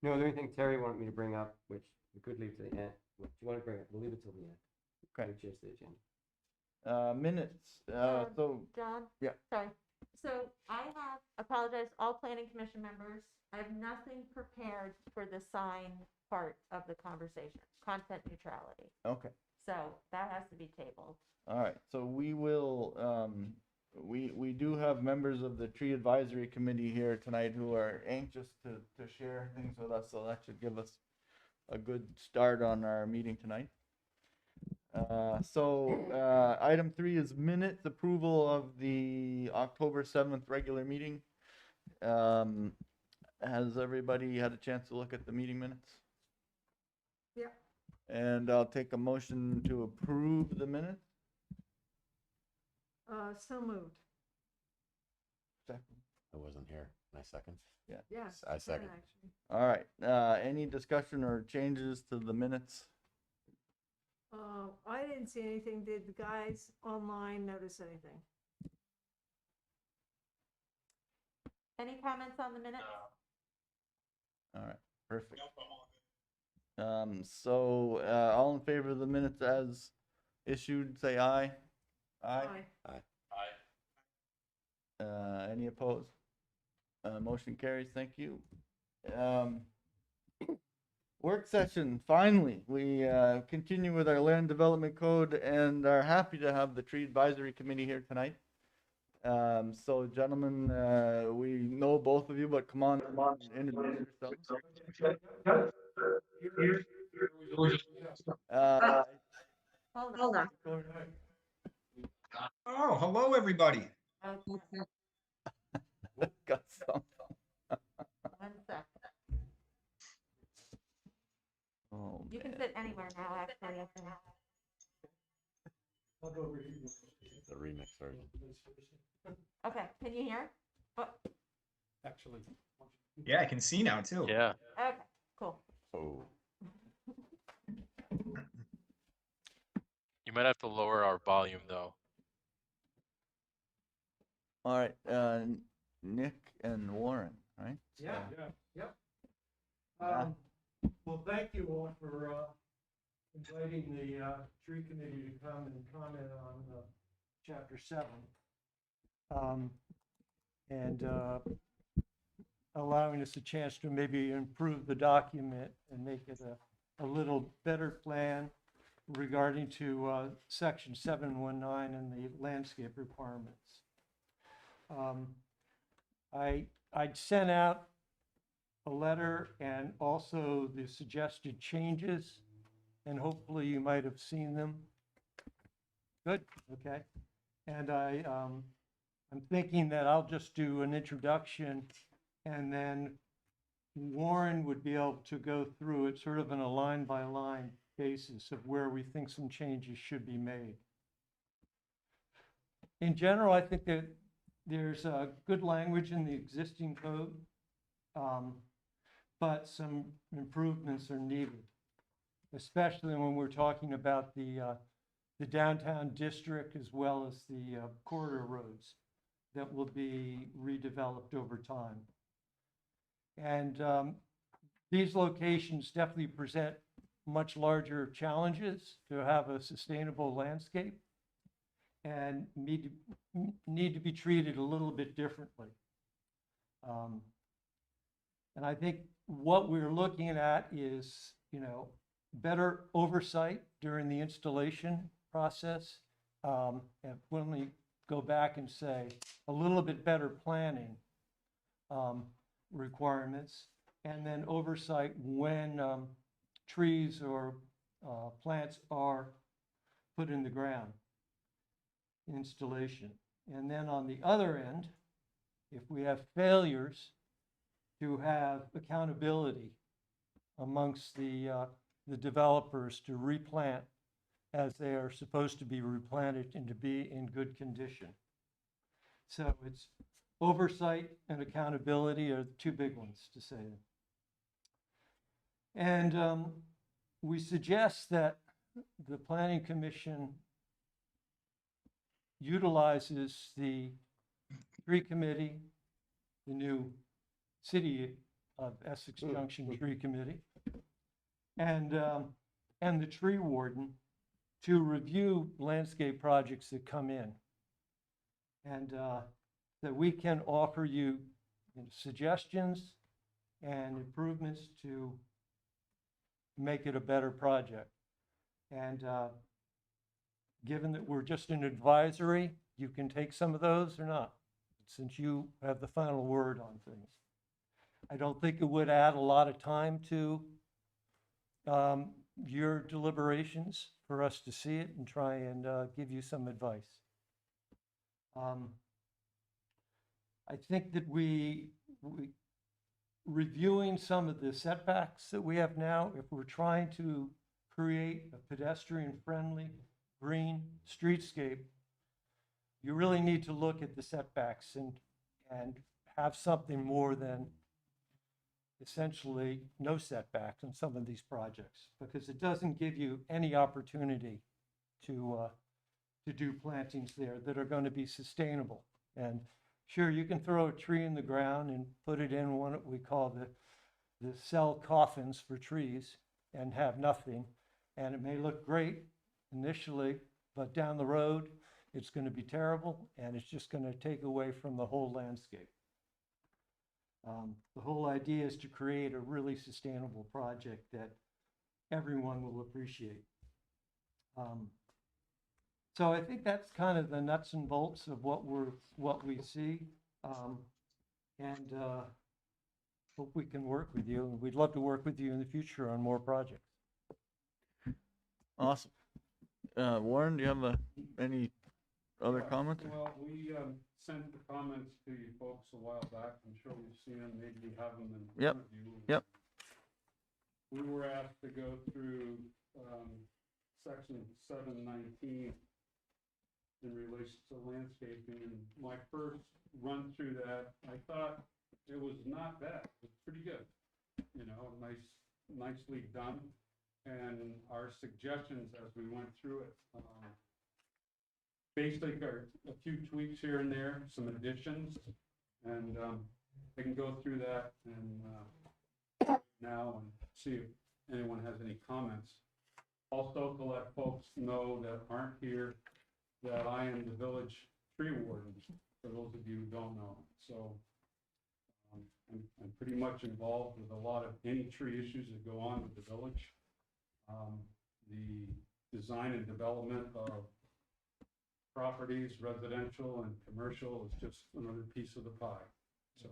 No, the only thing Terry wanted me to bring up, which we could leave to the end, what you want to bring up, we'll leave it till the end. Okay. Which is the agenda. Minutes, so, John? yeah. Sorry. So I have, apologize, all planning commission members. I have nothing prepared for the sign part of the conversation, content neutrality. okay. So that has to be tabled. All right, so we will, we do have members of the tree advisory committee here tonight who are anxious to share things with us, so that should give us a good start on our meeting tonight. Item 3 is minutes, approval of the October 7th regular meeting. Has everybody had a chance to look at the meeting minutes? Yeah. And I'll take a motion to approve the minutes. So moved. Second. I wasn't here. My second. Yeah. I second. Actually. All right, any discussion or changes to the minutes? I didn't see anything. Did the guys online notice anything? Any comments on the minutes? All right, perfect. All in favor of the minutes as issued, say aye. Aye. Any opposed? Motion carries, thank you. Work session, finally, we continue with our land development code and are happy to have the tree advisory committee here tonight. So gentlemen, we know both of you, but come on, introduce yourselves. Hold on. Oh, hello, everybody. Okay, Got some. 1 sec. Oh, You can man. sit anywhere now, actually. I think. The remix version. Okay, can you hear? Oh, Actually. Yeah, I can see now too. Yeah. okay, cool. Oh. You might have to lower our volume though. All right, Nick and Warren, right? Yeah, yep. Yeah. Well, thank you all for inviting the tree committee to come and comment on chapter 7. And allowing us a chance to maybe improve the document and make it a little better plan regarding to section 719 and the landscape requirements. I'd sent out a letter and also the suggested changes, and hopefully you might have seen them. Good, okay. And I'm thinking that I'll just do an introduction and then Warren would be able to go through it sort of on a line by line basis of where we think some changes should be made. In general, I think that there's good language in the existing code, but some improvements are needed, especially when we're talking about the downtown district as well as the corridor roads that will be redeveloped over time. And these locations definitely present much larger challenges to have a sustainable landscape and need to be treated a little bit differently. And I think what we're looking at is, better oversight during the installation process. And when we go back and say a little bit better planning requirements, and then oversight when trees or plants are put in the ground, installation. And then on the other end, if we have failures, to have accountability amongst the developers to replant as they are supposed to be replanted and to be in good condition. So it's oversight and accountability are the two big ones to say. And we suggest that the Planning Commission utilizes the tree committee, the new city of Essex Junction Tree Committee, and the tree warden to review landscape projects that come in. And that we can offer you suggestions and improvements to make it a better project. And given that we're just an advisory, you can take some of those or not, since you have the final word on things. I don't think it would add a lot of time to your deliberations for us to see it and try and give you some advice. I think that we reviewing some of the setbacks that we have now, if we're trying to create a pedestrian-friendly, green streetscape, you really need to look at the setbacks and have something more than essentially no setbacks in some of these projects, because it doesn't give you any opportunity to do plantings there that are going to be sustainable. And sure, you can throw a tree in the ground and put it in one we call the cell coffins for trees and have nothing. And it may look great initially, but down the road, it's going to be terrible, and it's just going to take away from the whole landscape. The whole idea is to create a really sustainable project that everyone will appreciate. So I think that's kind of the nuts and bolts of what we see, and hope we can work with you. And we'd love to work with you in the future on more projects. Awesome. Warren, do you have any other comments? Well, we sent the comments to you folks a while back. I'm sure you've seen them, maybe you have them in front of you. Yep. We were asked to go through section 719 in relation to landscaping, and my first run through that, I thought it was not bad. It was pretty good, you know, nicely done. And our suggestions as we went through it, basically are a few tweaks here and there, some additions, and I can go through that and now and see if anyone has any comments. Also, to let folks know that aren't here, that I am the village tree warden, for those of you who don't know. So I'm pretty much involved with a lot of any tree issues that go on with the village. The design and development of properties, residential and commercial, is just another piece of the pie. So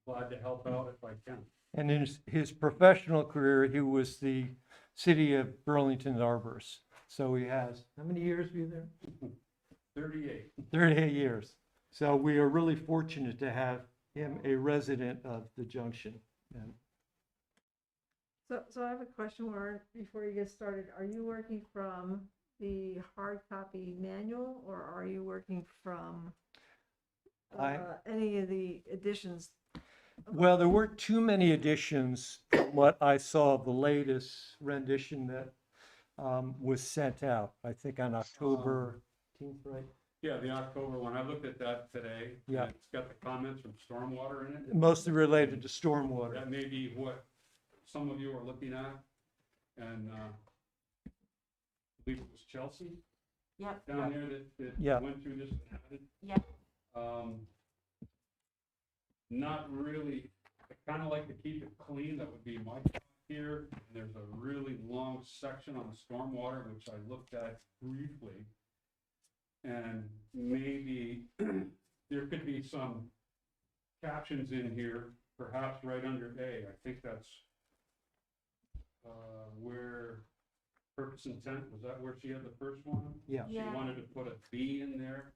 glad to help out if I can. And in his professional career, he was the city of Burlington arborist. So he has, how many years were you there? 38. 38 years. So we are really fortunate to have him a resident of the Junction. And So I have a question, Warren, before you get started. Are you working from the hard copy manual, or are you working from any of the editions? well, there weren't too many editions from what I saw of the latest rendition that was sent out, I think on October 18th, right? Yeah, the October one. I looked at that today. Yeah. It's got the comments from stormwater in it. Mostly related to stormwater. That may be what some of you are looking at. And I believe it was Chelsea Yep, down there that Yeah. went through this and added. yep, Not really, I kind of like to keep it clean. That would be my thought here. And there's a really long section on the stormwater, which I looked at briefly. And maybe there could be some captions in here, perhaps right under A. I think that's where purpose intent, was that where she had the first one? Yeah. She Yeah. wanted to put a B in there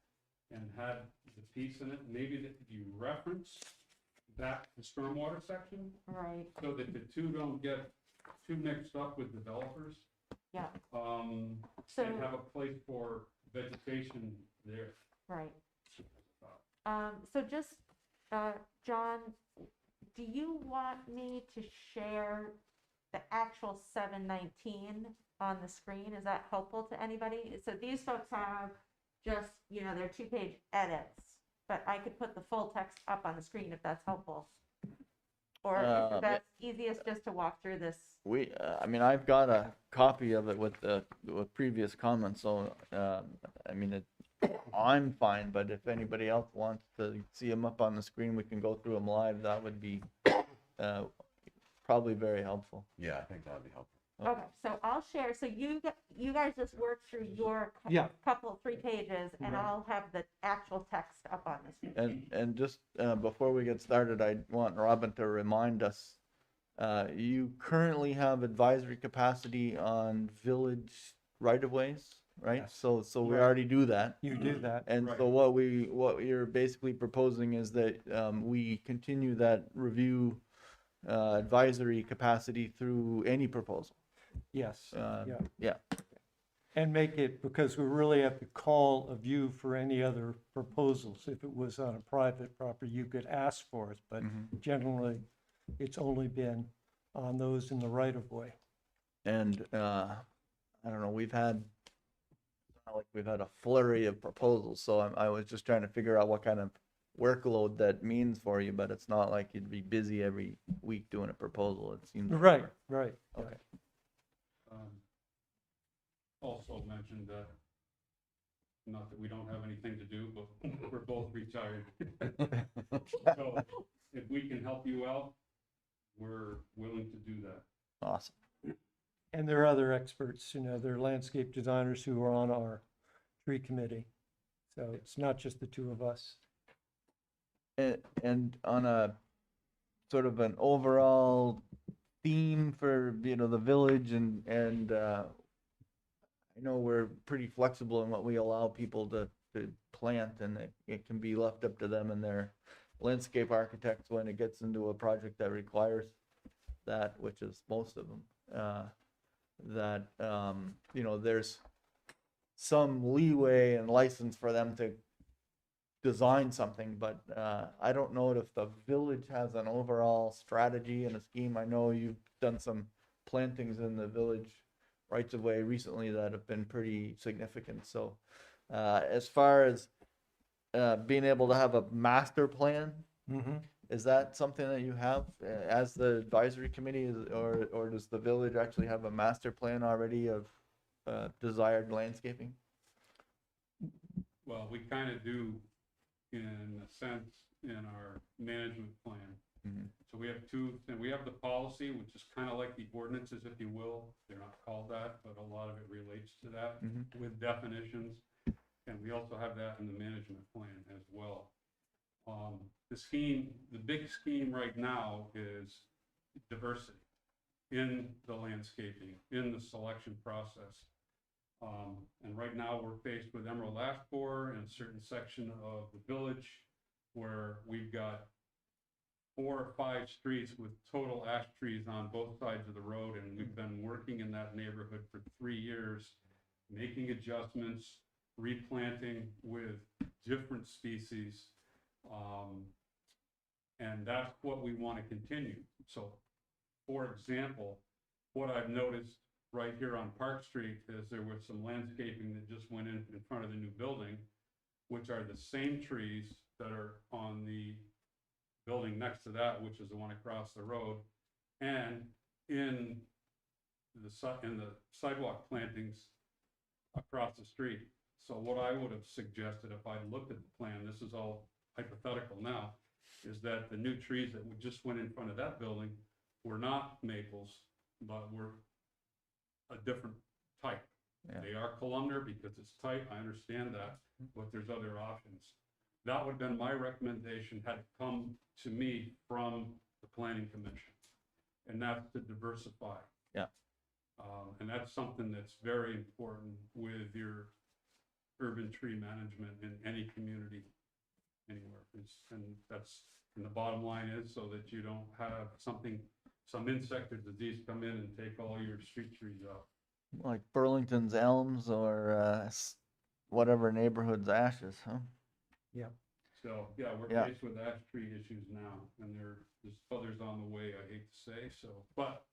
and had the piece in it. Maybe that you reference that, the stormwater section, right, so that the two don't get too mixed up with developers. yeah. And So, have a place for vegetation there. right. So just, John, do you want me to share the actual 719 on the screen? Is that helpful to anybody? So these folks have just, you know, their 2-page edits, but I could put the full text up on the screen if that's helpful. Or Um, if that's easiest just to walk through this? I mean, I've got a copy of it with previous comments, so, I mean, I'm fine, but if anybody else wants to see them up on the screen, we can go through them live. That would be, probably very helpful. Yeah, I think that'd be helpful. Okay, so I'll share, so you guys just work through your Yeah. couple, 3 pages, and Right. I'll have the actual text up on the screen. And just, before we get started, I want Robin to remind us, you currently have advisory capacity on village right-of-ways, right? Yes. So we Right. already do that. You do that. And so what you're basically proposing is that, we continue that review, advisory capacity through any proposal. Yes, yeah. Yeah, And make it, because we really have to call of you for any other proposals. If it was on a private property, you could ask for it, but generally, it's only been on those in the right of way. and, I don't know, we've had a flurry of proposals, so I was just trying to figure out what kind of workload that means for you, but it's not like you'd be busy every week doing a proposal, it seems. like. Right, right. Okay. Also mentioned that, not that we don't have anything to do, but we're both retired. So if we can help you out, we're willing to do that. Awesome. And there are other experts, there are landscape designers who are on our tree committee. So it's not just the two of us. And on a sort of an overall theme for, the village and, I know we're pretty flexible in what we allow people to plant, and it can be left up to them and their landscape architects when it gets into a project that requires that, which is most of them. There's some leeway and license for them to design something, but I don't know if the village has an overall strategy and a scheme. I know you've done some plantings in the village rights of way recently that have been pretty significant. So as far as being able to have a master plan, is that something that you have as the advisory committee, or does the village actually have a master plan already of desired landscaping? Well, we kind of do, in a sense, in our management plan. So we have we have the policy, which is kind of like the ordinances, if you will. They're not called that, but a lot of it relates to that with definitions. And we also have that in the management plan as well. The big scheme right now is diversity in the landscaping, in the selection process. And right now we're faced with emerald ash borer in a certain section of the village where we've got 4 or 5 streets with total ash trees on both sides of the road, and we've been working in that neighborhood for 3 years, making adjustments, replanting with different species, and that's what we want to continue. So, for example, what I've noticed right here on Park Street is there was some landscaping that just went in front of the new building, which are the same trees that are on the building next to that, which is the one across the road, and in the sidewalk plantings across the street. So what I would have suggested if I looked at the plan, this is all hypothetical now, is that the new trees that just went in front of that building were not maples, but were a different type. Yeah. They are columnar because it's tight, I understand that, but there's other options. That would have been my recommendation had it come to me from the planning commission, and that's to diversify. Yeah. And that's something that's very important with your urban tree management in any community anywhere. And the bottom line is so that you don't have some insect or disease come in and take all your street trees out. Like Burlington's elms or whatever neighborhood's ashes, huh? Yeah. So, yeah, we're Yeah. faced with ash tree issues now, and there's others on the way, I hate to say, so, but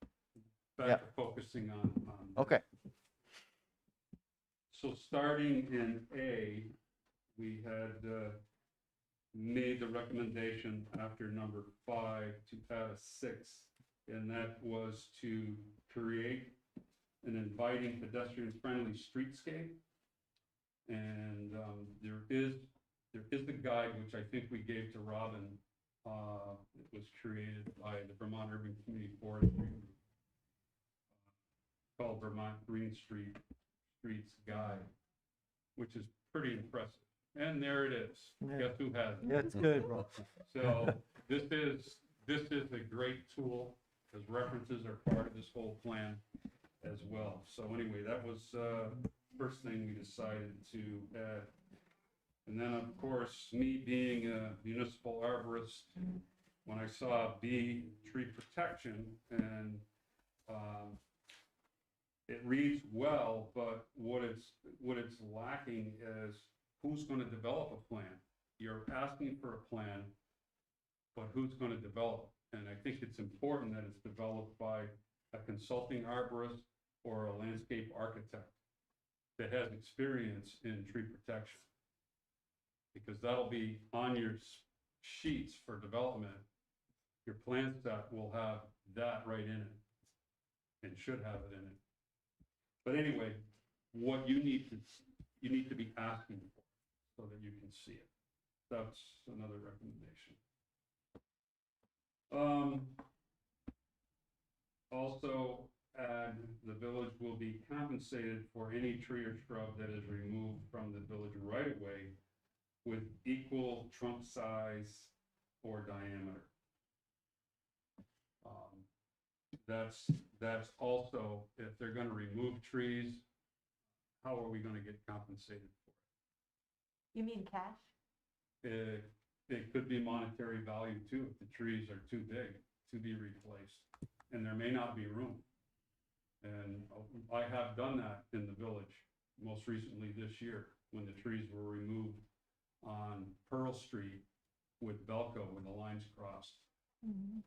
back Yeah. to focusing on. Okay. So starting in A, we had made the recommendation after number 5 to add a 6, and that was to create an inviting pedestrian-friendly streetscape. And there is the guide, which I think we gave to Robin. It was created by the Vermont Urban Community Forestry Group, called Vermont Green Streets Guide, which is pretty impressive. And there it is. Yeah. Guess who has it? Yeah, it's good, Rob. So this is a great tool, because references are part of this whole plan as well. So anyway, that was first thing we decided to add. And then, of course, me being a municipal arborist, when I saw B, tree protection, and it reads well, but what it's lacking is who's going to develop a plan. You're asking for a plan, but who's going to develop? And I think it's important that it's developed by a consulting arborist or a landscape architect that has experience in tree protection. Because that'll be on your sheets for development. Your plan set will have that right in it, and should have it in it. But anyway, what you need to be asking for so that you can see it. That's another recommendation. Also, add the village will be compensated for any tree or shrub that is removed from the village right of way with equal trunk size or diameter. That's also, if they're gonna remove trees, how are we gonna get compensated for You mean cash? it? It could be monetary value too, if the trees are too big to be replaced, and there may not be room. And I have done that in the village, most recently this year, when the trees were removed on Pearl Street with Belco when the lines crossed. Mm-hmm.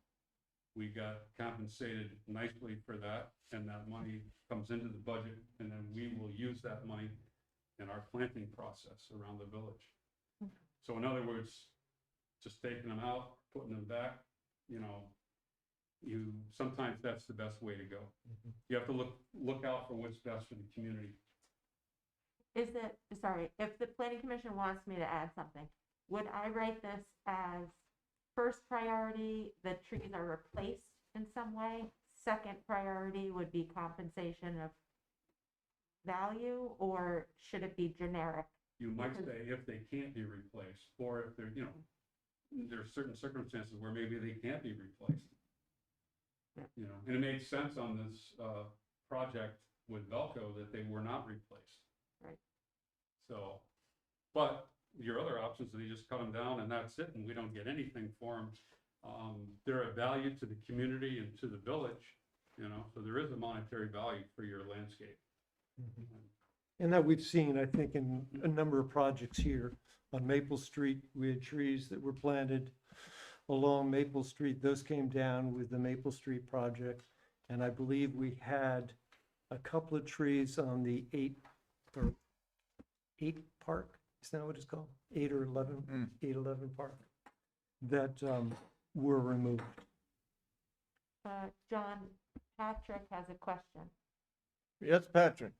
We got compensated nicely for that, and that money comes into the budget, and then we will use that money in our planting process around the village. Okay. So in other words, just taking them out, putting them back, sometimes that's the best way to go. Mhm. You have to look out for what's best for the community. If the planning commission wants me to add something, would I write this as first priority, the trees are replaced in some way? Second priority would be compensation of value, or should it be generic? You might say if they can't be replaced, or if they're, there are certain circumstances where maybe they can't be replaced. And it made sense on this project with Velco that they were not replaced. Right. So, but your other options are you just cut them down and that's it, and we don't get anything for them. They're a value to the community and to the village, so there is a monetary value for your landscape. And that we've seen, I think, in a number of projects here. On Maple Street, we had trees that were planted along Maple Street. Those came down with the Maple Street project. And I believe we had a couple of trees on the 8 Park, is that what it's called? 8 or 11, 811 Park, that were removed. John, Patrick has a question. Yes, Patrick.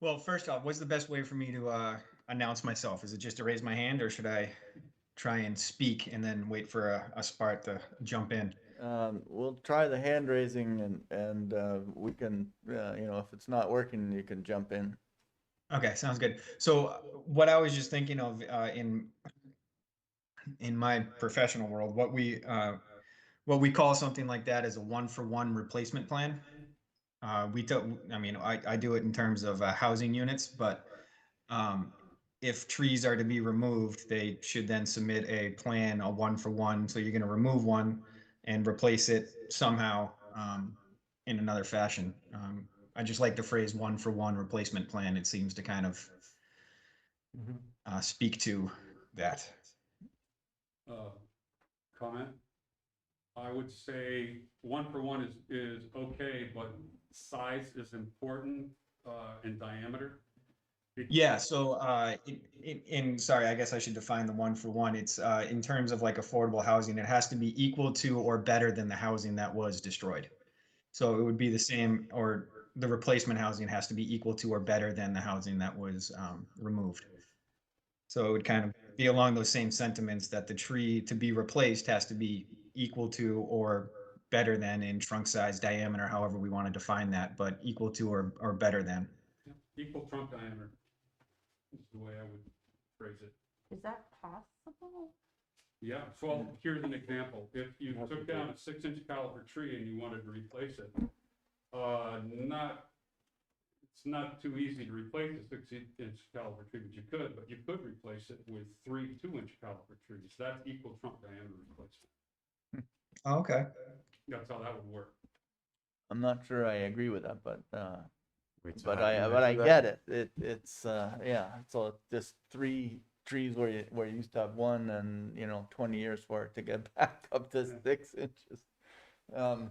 Well, first off, what's the best way for me to announce myself? Is it just to raise my hand, or should I try and speak and then wait for a Spart to jump in? We'll try the hand raising and we can, if it's not working, you can jump in. Okay, sounds good. So what I was just thinking of in my professional world, what we call something like that is a 1-for-1 replacement plan. I do it in terms of housing units, but if trees are to be removed, they should then submit a plan, a 1-for-1. So you're going to remove one and replace it somehow in another fashion. I just like the phrase 1-for-1 replacement plan. It seems to kind of speak to that. Comment? I would say 1-for-1 is okay, but size is important in diameter. Yeah, so sorry, I guess I should define the one for one. It's in terms of like affordable housing, it has to be equal to or better than the housing that was destroyed. So it would be the same, or the replacement housing has to be equal to or better than the housing that was removed. So it would kind of be along those same sentiments that the tree to be replaced has to be equal to or better than in trunk size, diameter, however we want to define that, but equal to or better than. Yeah, equal trunk diameter is the way I would phrase it. Is that possible? Yeah, so here's an example. If you took down a 6-inch caliber tree and you wanted to replace it, it's not too easy to replace a 6-inch caliber tree, but you could replace it with 3 2-inch caliber trees. That's equal trunk diameter replacement. Oh, okay. That's how that would work. I'm not sure I agree with that, but Wait, so but how do you I measure get that? it. It's yeah. So just 3 trees where you used to have one, and 20 years for it to get back up to 6 inches. All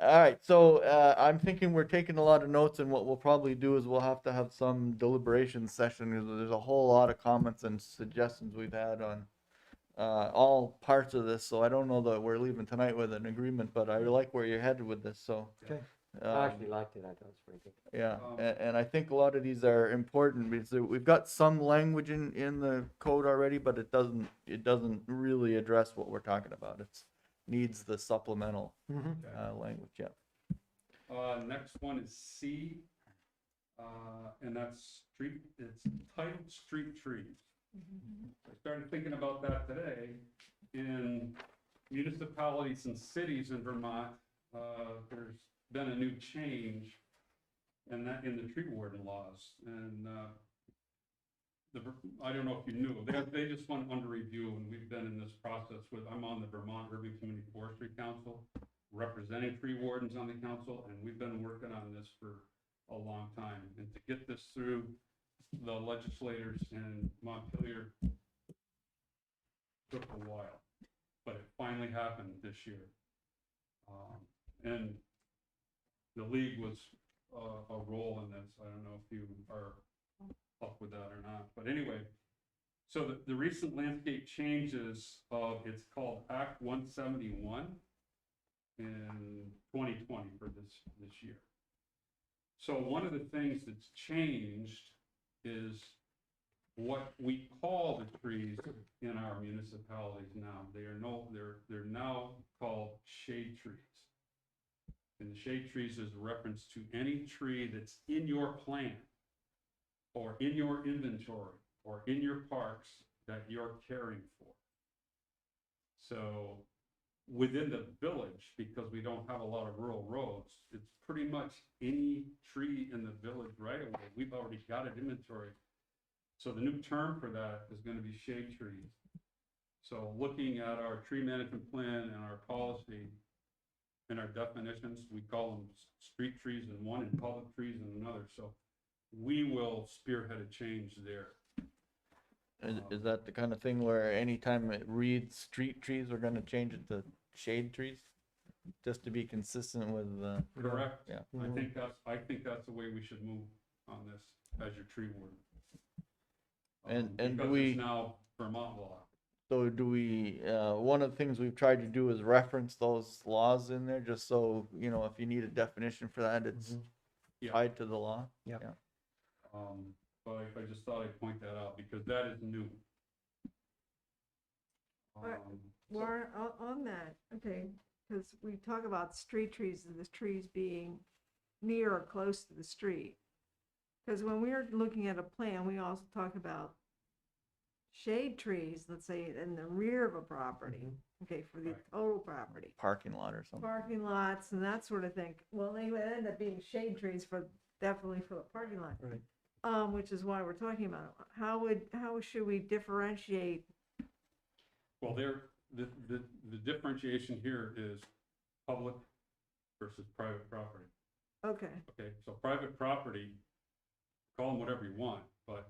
right, so I'm thinking we're taking a lot of notes, and what we'll probably do is we'll have to have some deliberation session, because there's a whole lot of comments and suggestions we've had on all parts of this. So I don't know that we're leaving tonight with an agreement, but I like where you're headed with this. So Okay. I actually liked it. I thought it was pretty good. yeah, and I think a lot of these are important, because we've got some language in the code already, but it doesn't really address what we're talking about. It's needs the supplemental language. Yeah. Next one is C, and that's it's titled street trees. I started thinking about that today. In municipalities and cities in Vermont, there's been a new change in the tree warden laws, and I don't know if you knew, they just went under review, and we've been in this process I'm on the Vermont Urban Community Forestry Council, representing tree wardens on the council, and we've been working on this for a long time. And to get this through the legislators in Montpelier took a while, but it finally happened this year. And the league was a role in this. I don't know if you are up with that or not, but anyway, so the recent landscape changes it's called Act 171 in 2020 for this year. So one of the things that's changed is what we call the trees in our municipalities now. They're now called shade trees. And the shade trees is a reference to any tree that's in your plan, or in your inventory, or in your parks that you're caring for. So within the village, because we don't have a lot of rural roads, it's pretty much any tree in the village right away. We've already got it inventory. So the new term for that is going to be shade trees. So looking at our tree management plan and our policy and our definitions, we call them street trees in one and public trees in another. So we will spearhead a change there. Is that the kind of thing where anytime it reads street trees, we're going to change it to shade trees, just to be consistent with? Correct. Yeah. I think that's the way we should move on this as your tree warden. And because do we? it's now Vermont law. So do we? One of the things we've tried to do is reference those laws in there, just so if you need a definition for that, it's Yeah. tied to the law. Yep. Yeah. But I just thought I'd point that out because that is new. Alright. Warren, on that, okay, because we talk about street trees and the trees being near or close to the street. Because when we're looking at a plan, we also talk about shade trees, let's say in the rear of a property, okay, for the Right. total property. Parking lot or something. Parking lots and that sort of thing. Well, they would end up being shade trees definitely for the parking lot. Right. Which is why we're talking about it. How should we differentiate? Well, the differentiation here is public versus private property. Okay, Okay, so private property, call them whatever you want, but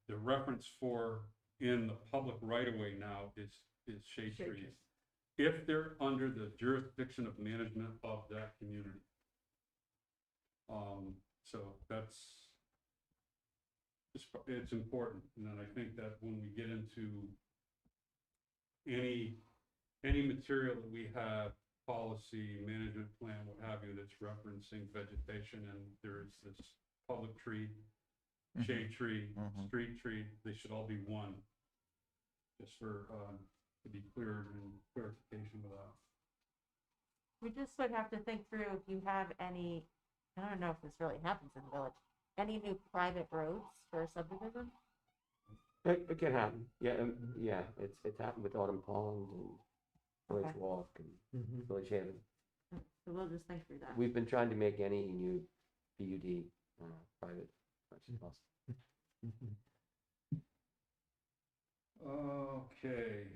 the reference for in the public right of way now is shade Shade trees. trees. If they're under the jurisdiction of management of that community. So it's important, and then I think that when we get into any material that we have, policy, management plan, what have you, that's referencing vegetation, and there's this public tree, shade tree, street tree, they should all be one. Just for, to be clear and clarification with that. We just would have to think through if you have any, I don't know if this really happens in the village, any new private roads for a subdivision? It can happen, yeah, yeah, it's happened with Autumn Pond and Village Okay. Walk and Village Haven. So we'll just think through that. We've been trying to make any new PUD private as much as possible. Okay,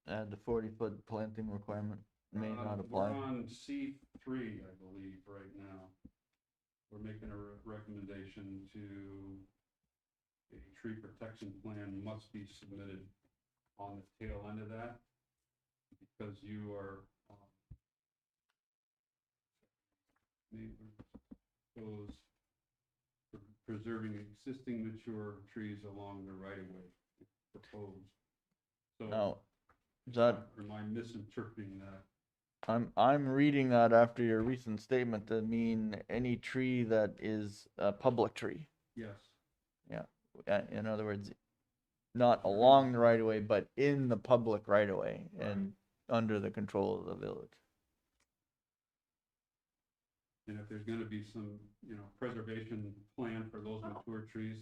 Add the 40-foot planting requirement may not apply. We're on C3, I believe, right now. We're making a recommendation to a tree protection plan must be submitted on the tail end of that, because you are goes preserving existing mature trees along the right of way proposed. So Now, is that, am I misinterpreting that? I'm reading that after your recent statement to mean any tree that is a public tree. Yes. In other words, not along the right of way, but in the public right of way and under the control of the village. And if there's gonna be some, preservation plan for those mature trees,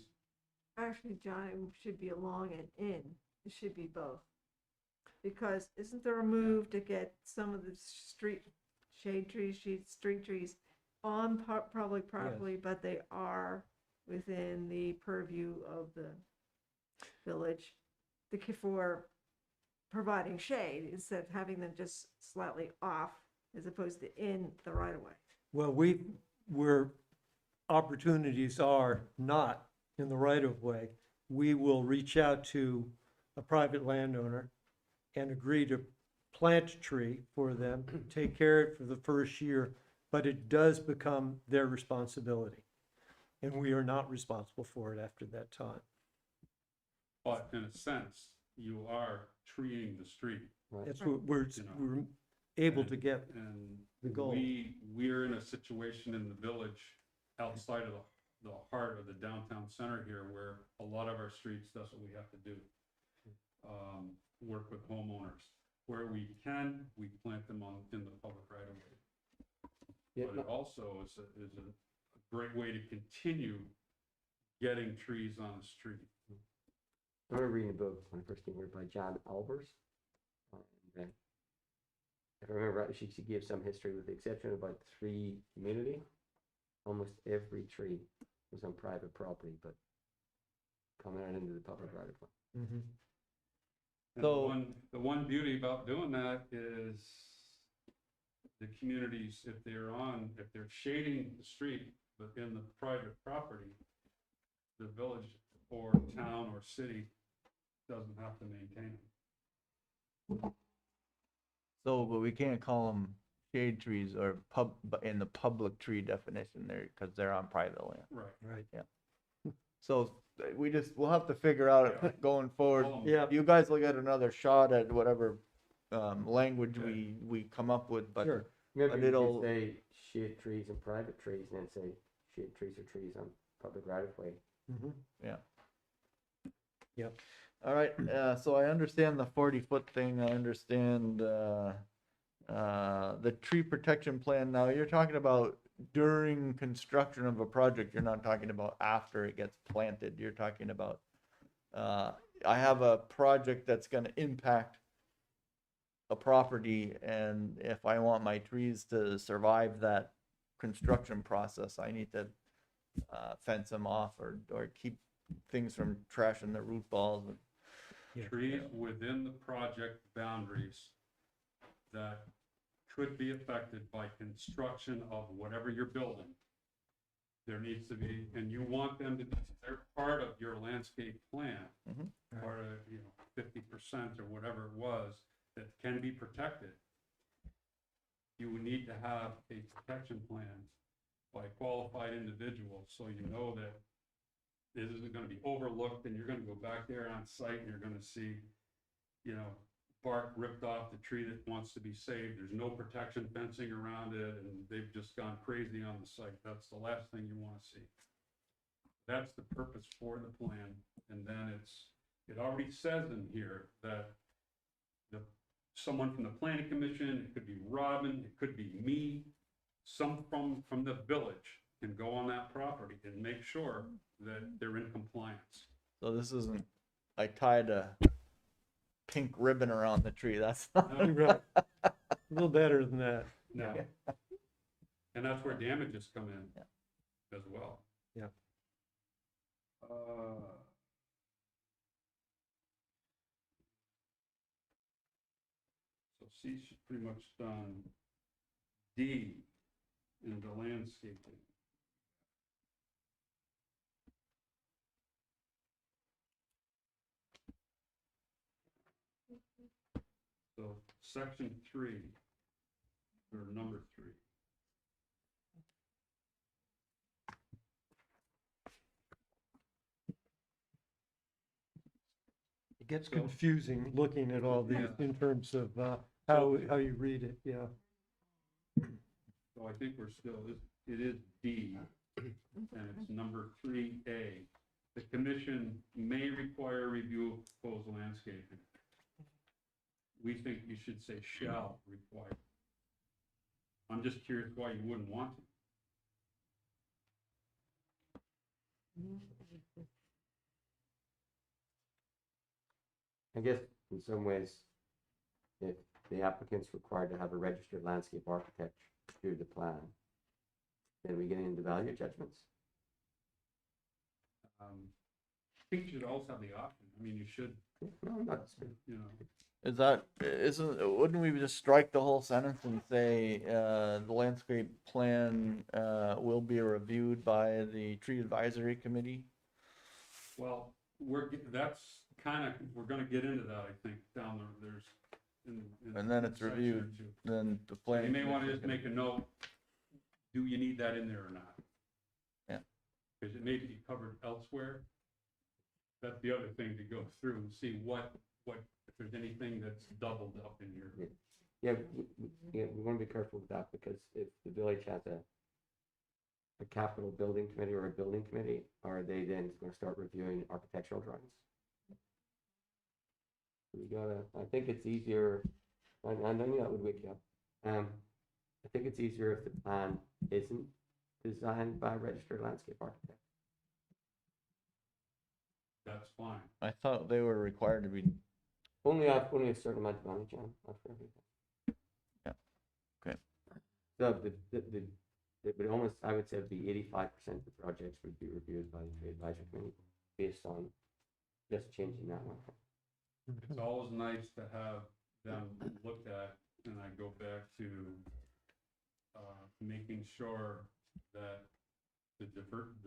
Actually, John, it should be along and in. It should be both. Because isn't there a move to get some of the street shade trees, street trees on public property, but they are within the purview of the village for providing shade instead of having them just slightly off as opposed to in the right of way. Well, where opportunities are not in the right of way, we will reach out to a private landowner and agree to plant a tree for them, take care of it for the first year, but it does become their responsibility. And we are not responsible for it after that time. but in a sense, you are treeing the street. That's what we're You know, we're able to get. And The goal. we're in a situation in the village outside of the heart of the downtown center here, where a lot of our streets, that's what we have to do. Work with homeowners. Where we can, we plant them in the public right of way. Yeah, But it also is a great way to continue getting trees on the street. I remember reading a book when I first came here by John Albers. And if I remember right, she gives some history with the exception of about 3 community. Almost every tree was on private property, but coming out into the public right of way. And So- the one beauty about doing that is the communities, if they're shading the street, but in the private property, the village or town or city doesn't have to maintain them. So, but we can't call them shade trees or but in the public tree definition there, because they're on private land. Right. Right. So we'll have to figure out Yeah. going forward. Call 'em- Yeah. You guys will get another shot at whatever language Okay. we come up with, but Sure. Maybe But you it'll- could say shade trees and private trees, and then say shade trees or trees on public right of way. all right. So I understand the 40-foot thing. I understand the tree protection plan. Now you're talking about during construction of a project. You're not talking about after it gets planted. You're talking about I have a project that's going to impact a property, and if I want my trees to survive that construction process, I need to fence them off or keep things from trashing the root balls. Trees within the project boundaries that could be affected by construction of whatever you're building. There needs to be, and you want them to be, they're part of your landscape plan. Mhm. Part of, 50% or whatever it was, that can be protected. You would need to have a protection plan by qualified individuals, so you know that this isn't gonna be overlooked, and you're gonna go back there on site, and you're gonna see, you know, bark ripped off the tree that wants to be saved, there's no protection fencing around it, and they've just gone crazy on the site. That's the last thing you wanna see. That's the purpose for the plan, and then it already says in here that someone from the planning commission, it could be Robin, it could be me, some from the village can go on that property and make sure that they're in compliance. So this isn't, I tied a pink ribbon around the tree, that's not. Right. A little better than that. Now, and that's where damages come in as well. Yeah. So C should pretty much done. D in the landscaping. So section 3, or number 3. It gets So- confusing looking at all these Yeah. in terms of how you read it, yeah. So I think we're still, it is D, and it's number 3A. The commission may require review of proposed landscaping. We think you should say shall require. I'm just curious why you wouldn't want to. I guess in some ways, if the applicant's required to have a registered landscape architect do the plan, then we get into value judgments. I think you should also have the option. I mean, you should, No, I'm not disputing. you know, Wouldn't we just strike the whole sentence and say, the landscape plan, will be reviewed by the tree advisory committee? well, that's kind of, we're gonna get into that, I think, down there, there's. And then it's section or reviewed. two. Then the You planning. may want to commission just make a note, do you need that in there or not? Yeah. Because it may be covered elsewhere. That's the other thing to go through and see what, if there's anything that's doubled up in here. Yeah, we want to be careful with that, because if the village has a capital building committee or a building committee, are they then going to start reviewing architectural drawings? We gotta, I think it's easier, I know that would wake you up. I think it's easier if the plan isn't designed by a registered landscape architect. That's fine. I thought they were required to be, Only a certain amount of money, John, not for everything. Yeah. Okay. So it would almost, I would say, it'd be 85% of the projects would be reviewed by the tree advisory committee based on just changing that one. It's always nice to have them looked at, and I go back to making sure that the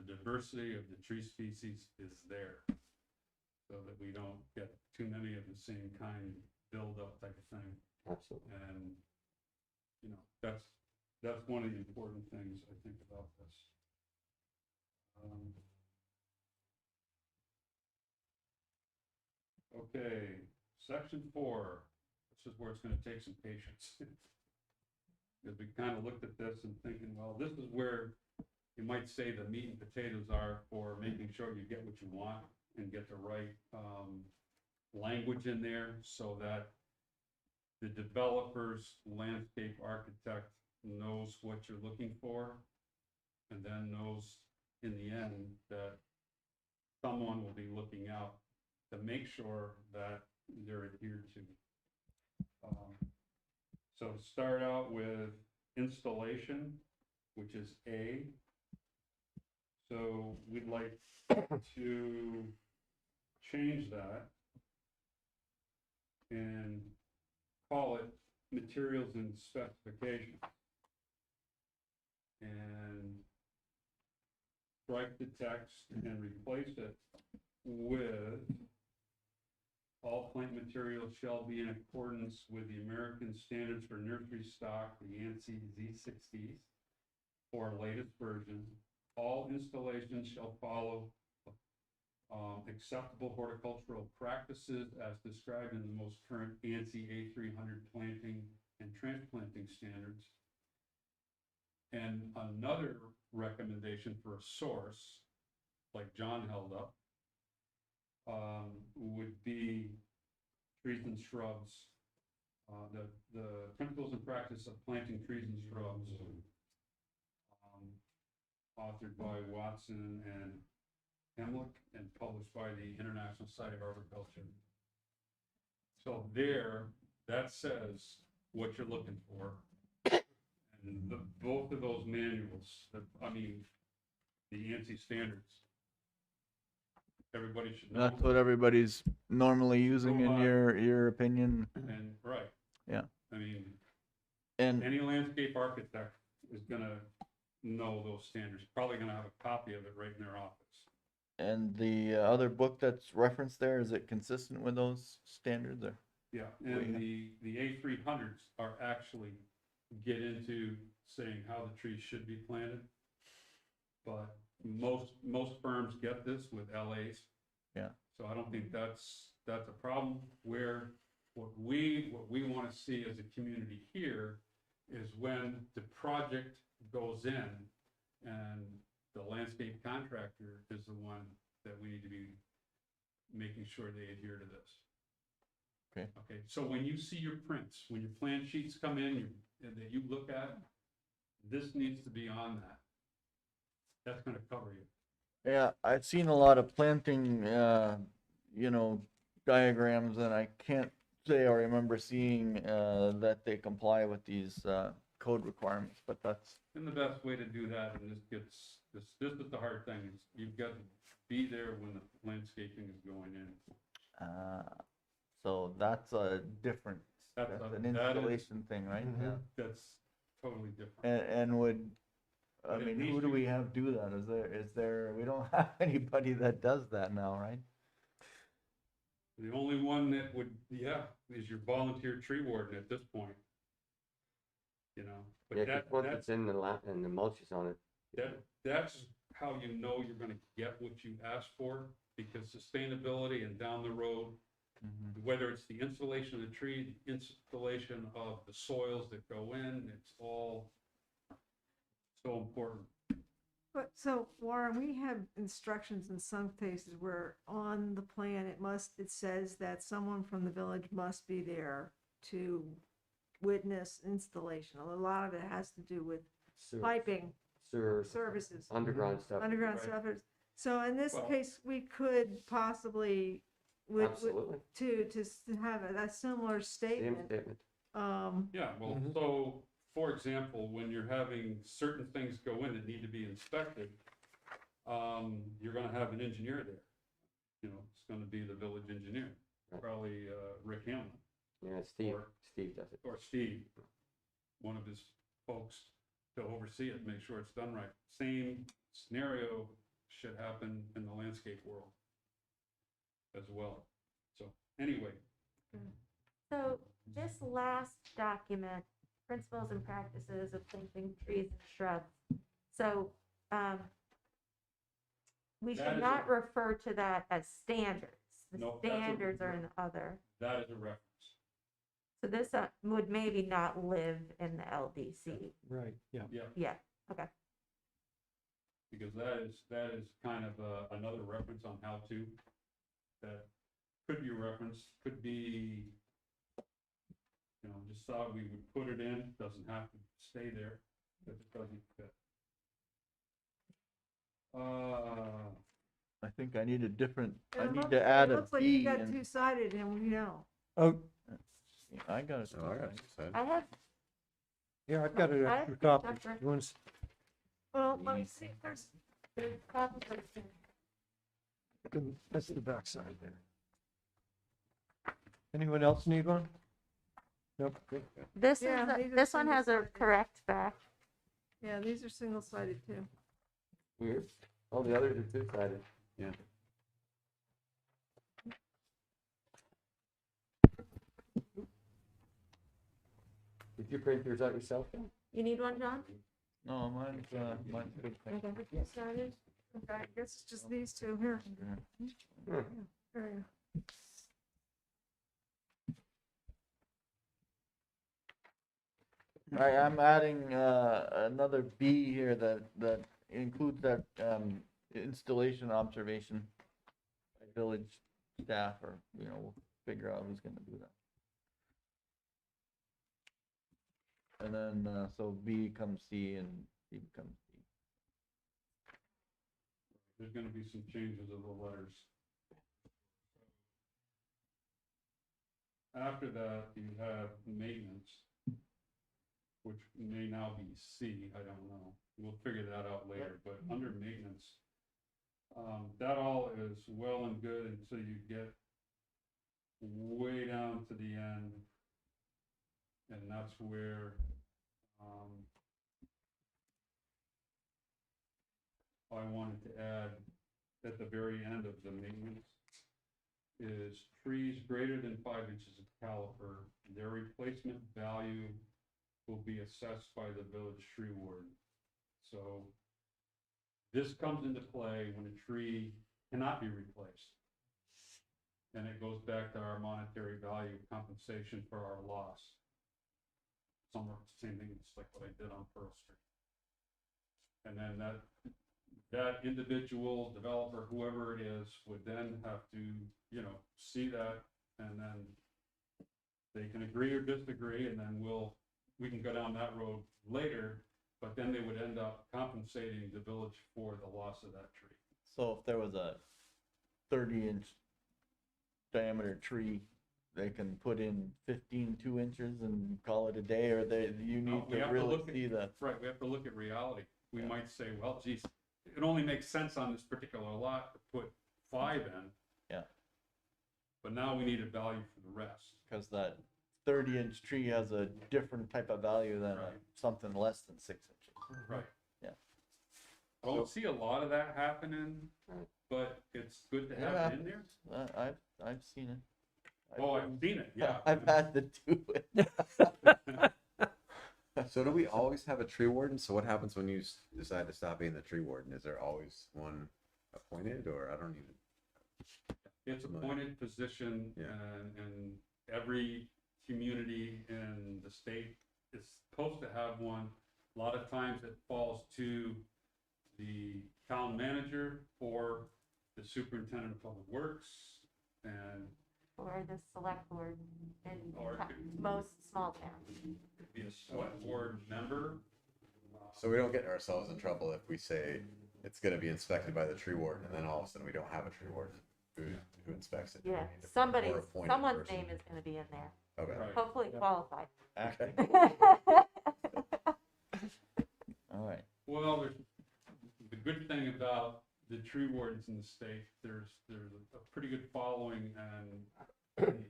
diversity of the tree species is there, so that we don't get too many of the same kind build-up type of thing. Absolutely. And, you know, that's one of the important things I think about this. Okay, section 4, this is where it's gonna take some patience. Because we kind of looked at this and thinking, well, this is where you might say the meat and potatoes are for making sure you get what you want and get the right language in there, so that the developer's landscape architect knows what you're looking for, and then knows in the end that someone will be looking out to make sure that they're adhered to. So to start out with installation, which is A. So we'd like to change that and call it materials and specifications. And strike the text and replace it with all plant materials shall be in accordance with the American Standards for Nursery Stock, the ANSI Z60s, or latest version, all installations shall follow acceptable horticultural practices as described in the most current ANSI A300 planting and transplanting standards. And another recommendation for a source, like John held up, would be trees and shrubs. The principles and practice of planting trees and shrubs, authored by Watson and Hemlock and published by the International Society of Arboriculture. So there, that says what you're looking for. And both of those manuals, the ANSI standards, everybody should know. That's what everybody's normally using in your opinion. And, right. Yeah. I mean, And any landscape architect is gonna know those standards, probably gonna have a copy of it right in their office. and the other book that's referenced there, is it consistent with those standards or? Yeah, and the A300s are actually get into saying how the trees should be planted. But most firms get this with LAs. Yeah. So I don't think that's a problem. Where what we want to see as a community here is when the project goes in and the landscape contractor is the one that we need to be making sure they adhere to this. Okay. Okay, so when you see your prints, when your plan sheets come in, and that you look at, this needs to be on that. That's gonna cover you. Yeah, I've seen a lot of planting, diagrams, and I can't say I remember seeing, that they comply with these, code requirements, but that's, And the best way to do that, and this is the hard thing, is you've got to be there when the landscaping is going in. so that's a different, That's that's a- an that is- installation thing, right? Mhm. Yeah. That's totally different. And would, I But at mean, least who do you- we have do that? Is there, we don't have anybody that does that now, right? The only one that would, is your volunteer tree warden at this point. You know, but Yeah, 'cause once that's, it's in the and the mulch is on it. that's how you know you're gonna get what you asked for, because sustainability and down the road, whether it's the installation of the tree, the installation of the soils that go in, it's all so important. But, so Warren, we have instructions in some cases where on the plan, it says that someone from the village must be there to witness installation. A lot of it has to do with piping Sewer, services, underground stuff. underground Right. stuff. So in this Well- case, we could possibly, Absolutely. to have a similar Same statement. statement. Yeah, well, Mhm. so, for example, when you're having certain things go in that need to be inspected, you're gonna have an engineer there. You know, it's gonna be the village engineer, Right. probably, Rick Hamlin, Yeah, Steve does it. or Steve, one of his folks to oversee it, make sure it's done right. Same scenario should happen in the landscape world as well. So, anyway, So this last document, principles and practices of planting trees and shrubs. So, we That should is not a- refer to that as standards. The Nope, that's a- standards are in the other. that is a reference. So this would maybe not live in the LDC. Right, yeah. Yeah, Yeah, okay. because that is kind of another reference on how to, that could be a reference, could be, just thought we would put it in, doesn't have to stay there, if it doesn't fit. I think I need a different, I It need looks- to add it a looks like you B got and, two-sided, and we know. Oh, I got it. Oh, I got it. I have, yeah, I've got an I have extra two copy. separate- You want to Well, let me see if there's, there's copies of them. that's the back side there. Anyone else need one? Nope, good. This Yeah, is, these are this one has a single-sided. correct back. yeah, these are single-sided too. Weird. All the others are two-sided. Yeah. Did you print yours out yourself? You need one, John? No, mine's good. Thank you. Okay, started. Okay, I guess it's just these two here. There you go. I'm adding another B here that includes that installation observation by village staff, or we'll figure out who's gonna do that. And then so B becomes C and C becomes D. There's gonna be some changes of the letters. After that, you have maintenance, which may now be C, I don't know. We'll figure that out later, but under maintenance, that all is well and good until you get way down to the end. And that's where, I wanted to add at the very end of the maintenance is trees greater than 5 inches of caliper, their replacement value will be assessed by the village tree warden. So this comes into play when a tree cannot be replaced. And it goes back to our monetary value compensation for our loss. Somewhere, same thing, it's like what I did on Pearl Street. And then that individual developer, whoever it is, would then have to, see that, and then they can agree or disagree, and then we can go down that road later, but then they would end up compensating the village for the loss of that tree. So if there was a 30-inch diameter tree, they can put in 15 2-inches and call it a day, or you need we to have to really look at- see that. Right, we have to look at reality. We Yeah. might say, well, geez, it only makes sense on this particular lot to put 5 in. Yeah. But now we need a value for the rest. Because that 30-inch tree has a different type of value than Right. something less than 6 inches. Right. Yeah. I don't see a lot of that happening, but it's good to have it in there. I've seen it. I've seen it, yeah. I've had to do it. So do we always have a tree warden? So what happens when you decide to stop being the tree warden? Is there always one appointed, or I don't even? It's appointed position, Yeah. and every community in the state is supposed to have one. A lot of times it falls to the town manager or the superintendent of public works, and Or the select board in Or it could- most small towns. be a select board member. So we don't get ourselves in trouble if we say it's going to be inspected by the tree warden, and then all of a sudden we don't have a tree warden who inspects it. Do we Yeah, need to- or appoint a someone's person? name is gonna be in there, Okay. Right. hopefully qualified. Acting. All right. Well, the good thing about the tree wardens in the state, there's a pretty good following, and the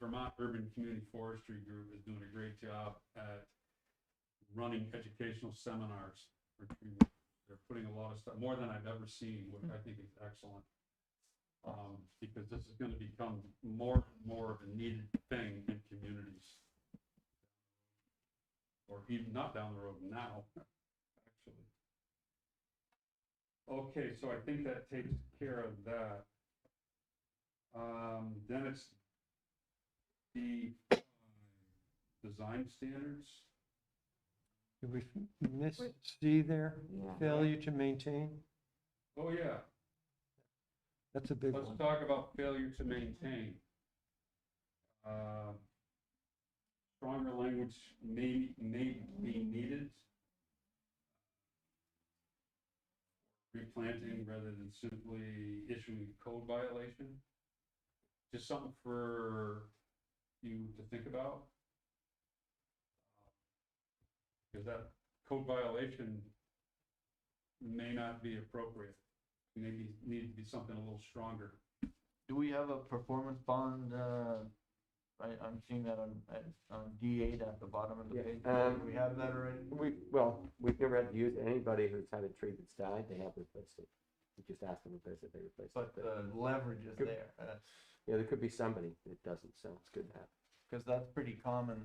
Vermont Urban Community Forestry Group is doing a great job at running educational seminars for tree wardens. They're putting a lot of stuff, more than I've ever seen, which I think is excellent. Because this is gonna become more and more of a needed thing in communities. Or even not down the road now, actually. Okay, so I think that takes care of that. Then it's the design standards. Did we miss C there? Yeah. Failure to maintain? Oh, yeah, That's a big let's one. talk about failure to maintain. Stronger language may be needed. Replanting rather than simply issuing a code violation. Just something for you to think about. Because that code violation may not be appropriate. Maybe need to be something a little stronger. Do we have a performance bond? I'm seeing that on D8 at the bottom of the Yeah, page. Do we have that already? We've never had to use anybody who's had a tree that's died, they have replaced it. We just ask them to replace it, they replace it. But the leverage is Good. there. Yeah, there could be somebody that doesn't, so it's good to have. Because that's pretty common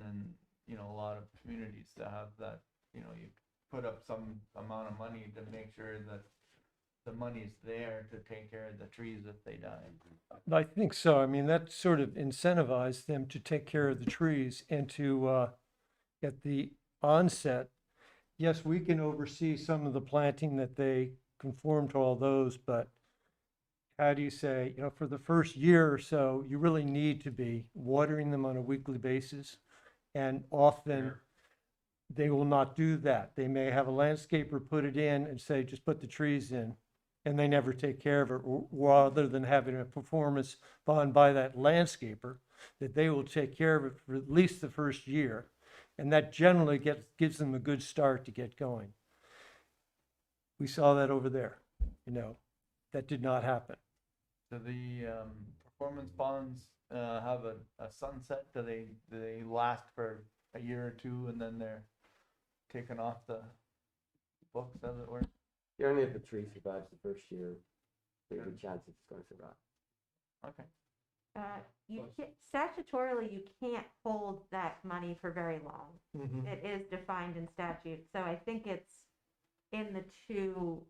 in, a lot of communities to have that, you put up some amount of money to make sure that the money's there to take care of the trees if they die. I think so. I mean, that sort of incentivized them to take care of the trees and to, at the onset, yes, we can oversee some of the planting that they conform to all those, but how do you say, for the first year or so, you really need to be watering them on a weekly basis. And often Sure. they will not do that. They may have a landscaper put it in and say, just put the trees in, and they never take care of it, rather than having a performance bond by that landscaper, that they will take care of it for at least the first year. And that generally gives them a good start to get going. We saw that over there, that did not happen. Do the performance bonds have a sunset? Do they last for a year or two and then they're taken off the books, as it were? Generally, if a tree survives the first year, there's a good chance it's going to survive. Okay. Statutorily, you can't hold that money for very long. Mhm. It is defined in statute, so I think it's in the 2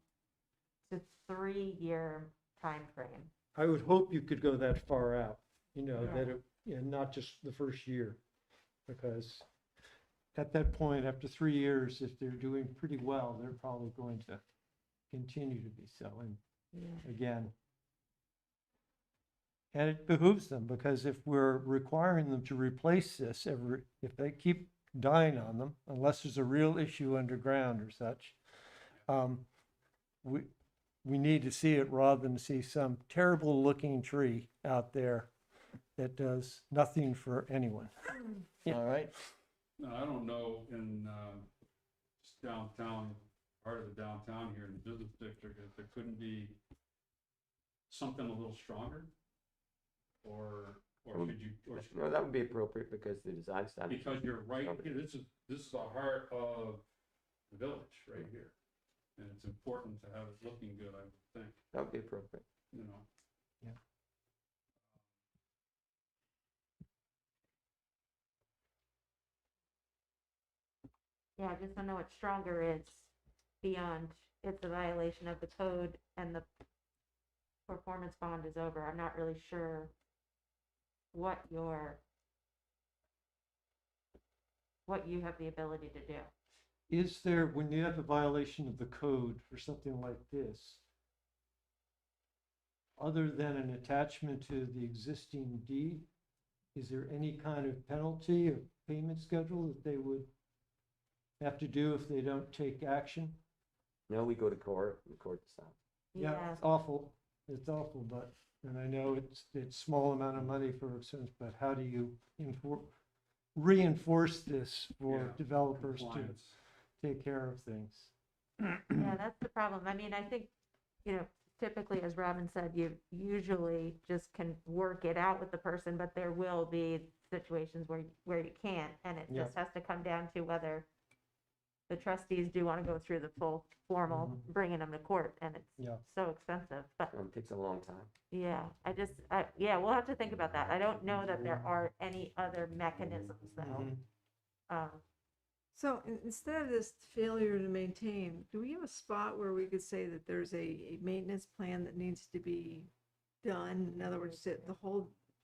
to 3 year time frame. I would hope you could go that far out, Yeah. that it, not just the first year. Because at that point, after 3 years, if they're doing pretty well, they're probably going to continue to be selling again. And it behooves them, because if we're requiring them to replace this if they keep dying on them, unless there's a real issue underground or such, we need to see it rather than see some terrible looking tree out there that does nothing for anyone. Yeah. All right. No, I don't know in, just downtown, part of the downtown here in the business district, if there couldn't be something a little stronger? Or should you, No, that would be appropriate because the design standards. because you're right, this is the heart of the village right here. And it's important to have it looking good, I would think, That would be appropriate. Yeah. Yeah, I just don't know what stronger is beyond it's a violation of the code and the performance bond is over. I'm not really sure what you have the ability to do. Is there, when you have a violation of the code for something like this, other than an attachment to the existing deed, is there any kind of penalty or payment schedule that they would have to do if they don't take action? No, we go to court, and the court decides. Yeah, it's awful. It's awful, but, and I know it's small amount of money for instance, but how do you reinforce this for Yeah, developers to compliance. take care of things? Yeah, that's the problem. I mean, I think, typically, as Robin said, you usually just can work it out with the person, but there will be situations where you can't, and it Yeah. just has to come down to whether the trustees do want to go through the full formal Mhm. bringing them to court, and it's Yeah. so expensive. But It takes a long time. yeah, we'll have to think about that. I don't know that there are any other mechanisms though. Mhm. So instead of this failure to maintain, do we have a spot where we could say that there's a maintenance plan that needs to be done? In other words, to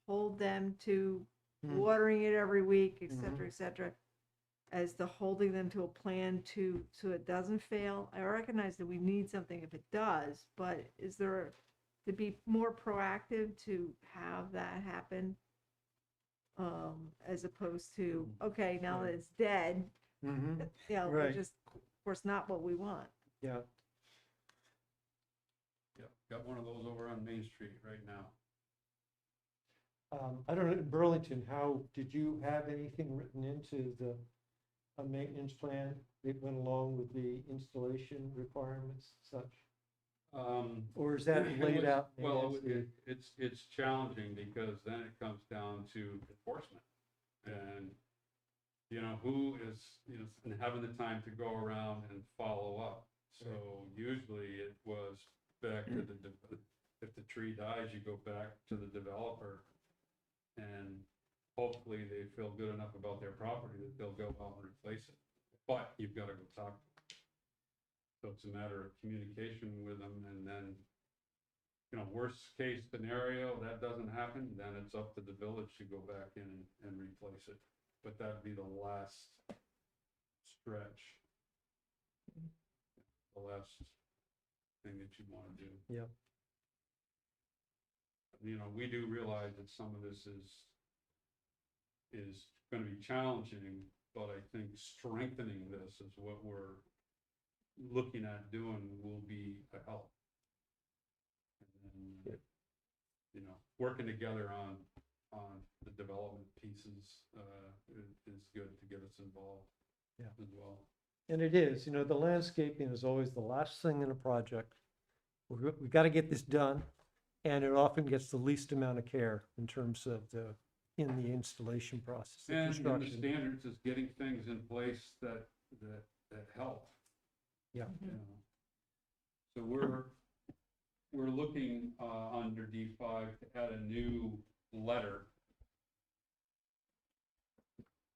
hold them to watering it every week, et cetera, as to holding them to a plan so it doesn't fail? I recognize that we need something if it does, but is there to be more proactive to have that happen? As opposed to, okay, now that it's dead, Mm-hmm. which Right. is, of course, not what we want. Yeah. Yep, got one of those over on Main Street right now. I don't know, in Burlington, how, did you have anything written into a maintenance plan that went along with the installation requirements, such? Or is that It laid was- out? Well, as it's challenging because then it comes down to enforcement. And, who is, and having the time to go around and follow up. So usually it was back to if the tree dies, you go back to the developer. And hopefully they feel good enough about their property that they'll go out and replace it. But you've got to go talk to them. So it's a matter of communication with them, and then, you know, worst case scenario, that doesn't happen, then it's up to the village to go back in and replace it. But that'd be the last stretch. The last thing that you wanna do. Yep. You know, we do realize that some of this is gonna be challenging, but I think strengthening this is what we're looking at doing will be a help. And then, you know, working together on the development pieces, is good to get us involved. Yeah. As well. And it is, you know, the landscaping is always the last thing in a project. We've got to get this done, and it often gets the least amount of care in terms of in the installation process, the And in the construction. standards is getting things in place that help. Yeah. You know. So we're looking, under D5 to add a new letter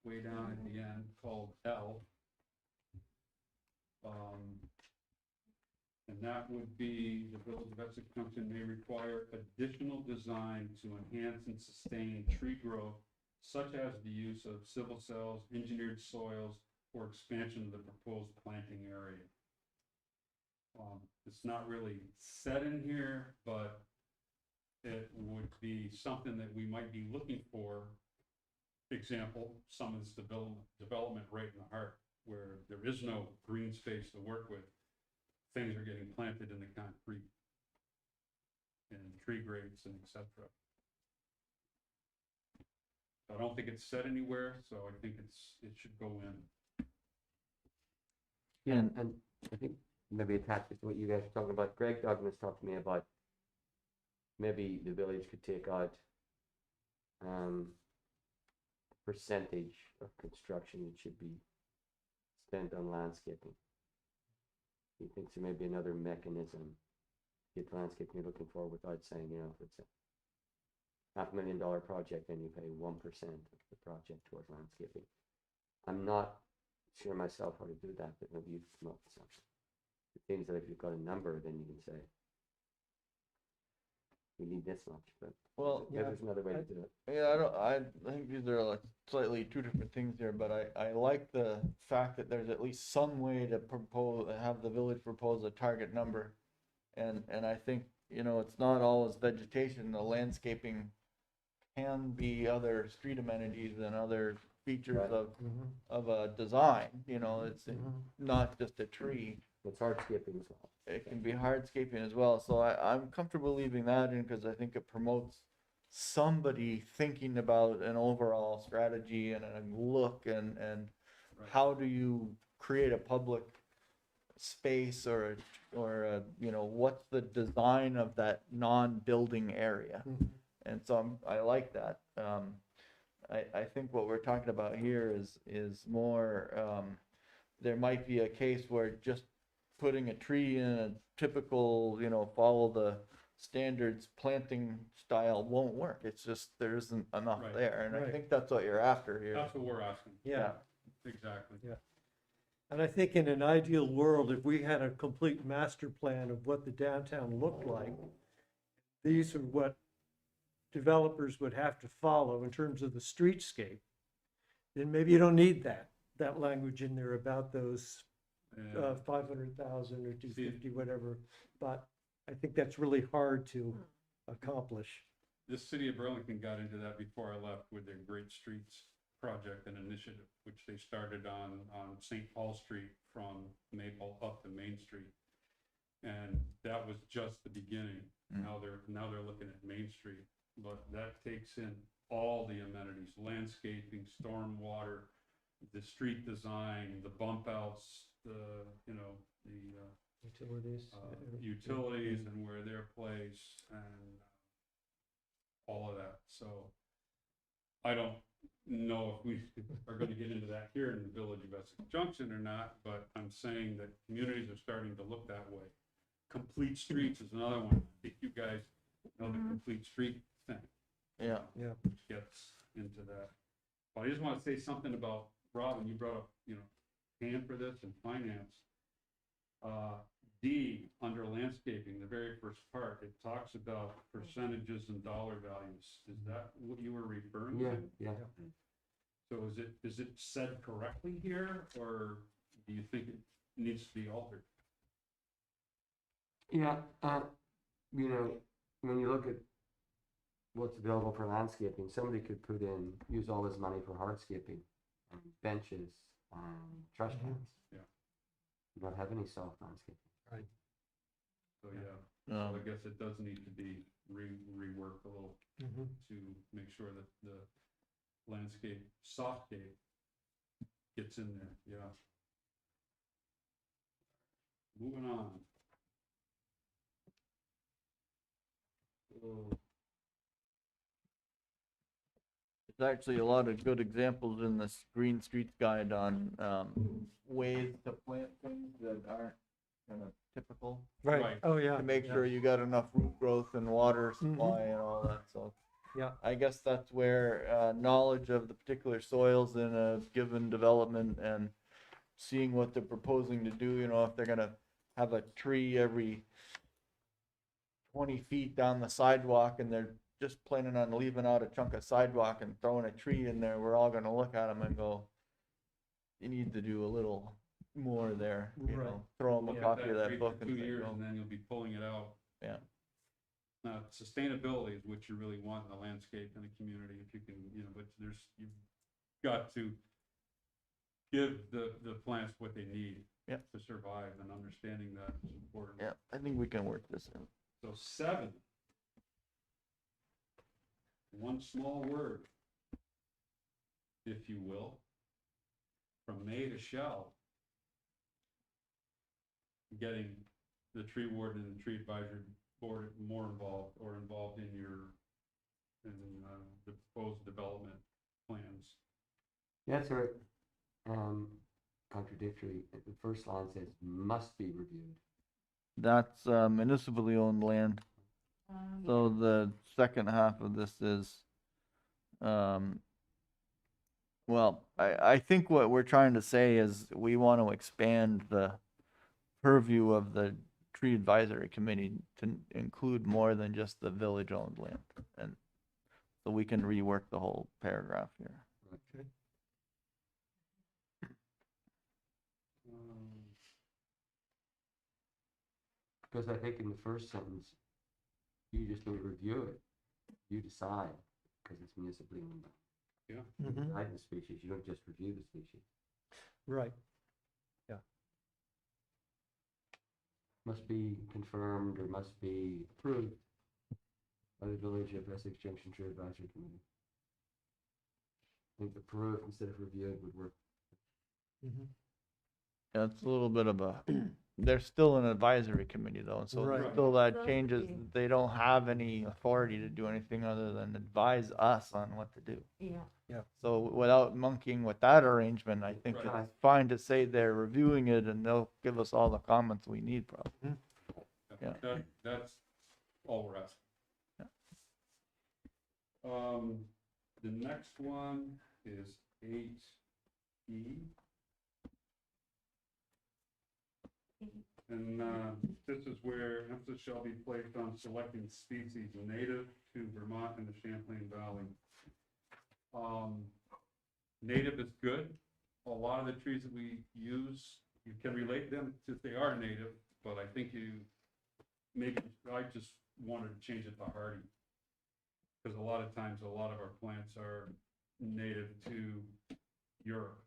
way down at the end called L. And that would be, the Village of Essex Junction may require additional design to enhance and sustain tree growth, such as the use of civil cells, engineered soils, or expansion of the proposed planting area. It's not really said in here, but it would be something that we might be looking for. Example, some of this development right in the heart, where there is no green space to work with. Things are getting planted in the concrete and tree grates and et cetera. I don't think it's said anywhere, so I think it should go in. Yeah, and I think maybe attached to what you guys were talking about, Greg Douglas talked to me about maybe the village could take out percentage of construction that should be spent on landscaping. He thinks there may be another mechanism to get landscaping you're looking for without saying, you know, if it's a $500,000 project, then you pay 1% of the project towards landscaping. I'm not sure myself how to do that, but maybe you've come up with something. It seems that if you've got a number, then you can say, we need this much, but Well, maybe there's another way to do it. Yeah, I think these are like slightly two different things here, but I like the fact that there's at least some way to have the village propose a target number. And I think, you know, it's not always vegetation, the landscaping can be other street amenities and other features Right. of a design, you know, it's not just a tree. It's hardscaping as well. It can be hardscaping as well, so I'm comfortable leaving that in because I think it promotes somebody thinking about an overall strategy and a look and how do you create a public space or you know, what's the design of that non-building area? And so I like that. I think what we're talking about here is more, there might be a case where just putting a tree in a typical, you know, follow the standards planting style won't work. It's just, there isn't enough Right. there. And I Right. think that's what you're after here. That's what we're asking. Yeah. Exactly. Yeah. And I think in an ideal world, if we had a complete master plan of what the downtown looked like, these are what developers would have to follow in terms of the streetscape. Then maybe you don't need that language in there about those And 500,000 or 250, whatever. But I think that's really hard to accomplish. the city of Burlington got into that before I left with their Great Streets project and initiative, which they started on St. Paul Street from Maple up to Main Street. And that was just the beginning. Now they're looking at Main Street, but that takes in all the amenities, landscaping, stormwater, the street design, the bump outs, the, you know, the Utilities. utilities and where they're placed and all of that. So I don't know if we are going to get into that here in the village of Essex Junction or not, but I'm saying that communities are starting to look that way. Complete streets is another one. I think you guys know the complete street thing, Yeah. which gets into that. But I just want to say something about, Robin, you brought up, you know, hand for this and finance. D, under landscaping, the very first part, it talks about percentages and dollar values. Is that what you were referring Yeah, to? yeah. So is it said correctly here, or do you think it needs to be altered? Yeah, you know, when you look at what's available for landscaping, somebody could put in, use all this money for hardscaping, benches, trash cans. Yeah. Not have any soft landscaping. So, yeah, so Um, I guess it does need to be reworked a little to make sure that the landscape, softscape gets in there, yeah. Moving on. So, There's actually a lot of good examples in this Green Streets Guide on, ways to plant things that aren't kind of typical. Right, Right. oh, yeah. To make yeah. sure you got enough root growth and water supply and all that, so. Yeah. I guess that's where, knowledge of the particular soils in a given development and seeing what they're proposing to do, you know, if they're gonna have a tree every 20 feet down the sidewalk and they're just planning on leaving out a chunk of sidewalk and throwing a tree in there, we're all gonna look at them and go, you need to do a little more there, you Right. know, throw them a let copy of that that breathe book for and 2 say, years go. and then you'll be pulling it out. Yeah. Now, sustainability is what you really want in a landscape in a community, if you can, you know, but you've got to give the plants what they need Yep. to survive, and understanding that is important. Yeah, I think we can work this in. So 7, one small word, if you will, from may to shall, getting the tree warden and the tree advisory board more involved, or involved in the proposed development plans. That's sort of contradictory. The first line says must be reviewed. That's municipally owned land. So the second half of this is, well, I think what we're trying to say is we want to expand the purview of the tree advisory committee to include more than just the village owned land. And so we can rework the whole paragraph here. Okay. Because I think in the first sentence, you just don't review it. You decide, because it's municipally owned. Yeah. You decide the species, you don't just review the species. Right, Must be confirmed or must be approved by the Village of Essex Junction Tree Advisory Committee. I think approved instead of reviewed would work. Yeah, it's a little bit of a, they're still an advisory committee though, so Right. still that Does changes, be. they don't have any authority to do anything other than advise us on what to do. Yeah. So without monkeying with that arrangement, I think Right. it's fine to say they're reviewing it and they'll give us all the comments we need probably. Yeah. That's all we're asking. The next one is 8E. And this is where emphasis shall be placed on selecting species native to Vermont and the Champlain Valley. Native is good. A lot of the trees that we use, you can relate them to they are native, but I think I just wanted to change it to hardy. Because a lot of times, a lot of our plants are native to Europe,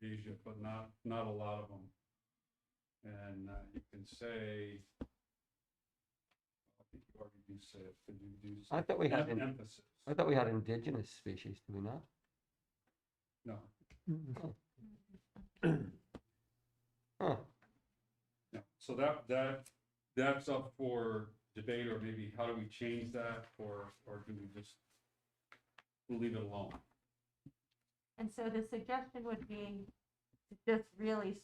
Asia, but not a lot of them. And you can say, I think you already do say it, could you do? I thought we had emphasis? I thought we had indigenous species, do we not? No, Huh. no. So that's up for debate, or maybe how do we change that, or do we just leave it alone? And so the suggestion would be to just really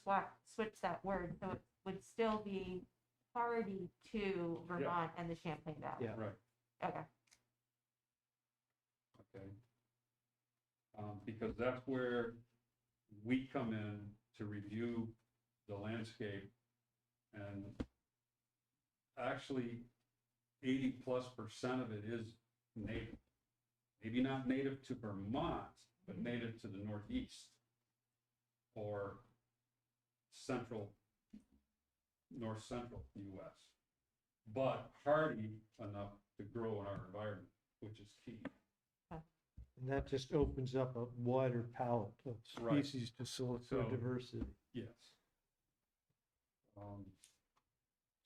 switch that word, so it would still be hardy to Vermont and the Champlain Valley. Yeah. Right, Okay. okay. Because that's where we come in to review the landscape And actually 80+% of it is native. Maybe not native to Vermont, but native to the Northeast or north central US. But hardy enough to grow in our environment, which is key. And that just opens up a wider palette of Right. species to for So- diversity. Yes.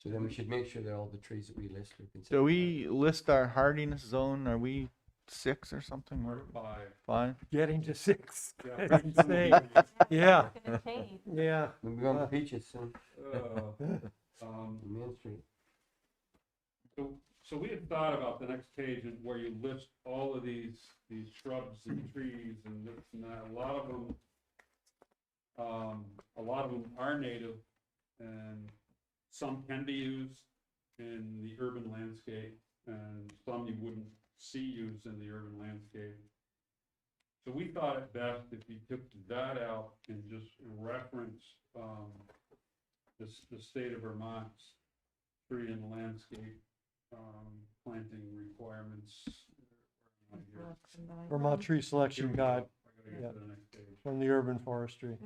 So then we should make sure that all the trees that we list are considered. Do we list our hardiness zone? Are we 6 or something? Part 5. 5? Getting to 6. Yeah, That's right, some of insane. them. Yeah, It's gonna change. yeah. We'll be on the peaches soon, On Main Street. So we had thought about the next page and where you list all of these shrubs and trees and this and that. A lot of them are native, and some can be used in the urban landscape, and some you wouldn't see used in the urban landscape. So we thought it best if you took that out and just reference the state of Vermont's tree and landscape planting requirements. Vermont Tree Selection Guide I gotta get to the next page. from the urban forestry.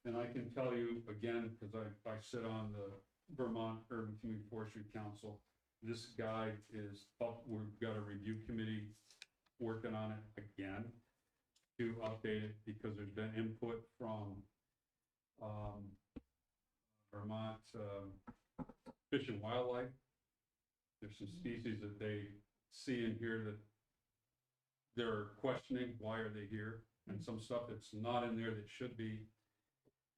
And I can tell you again, because I sit on the Vermont Urban Community Forestry Council, this guide is up, we've got a review committee working on it again to update it, because there's been input from Vermont Fish and Wildlife. There's some species that they see and hear that they're questioning, why are they here? And some stuff that's not in there that should be.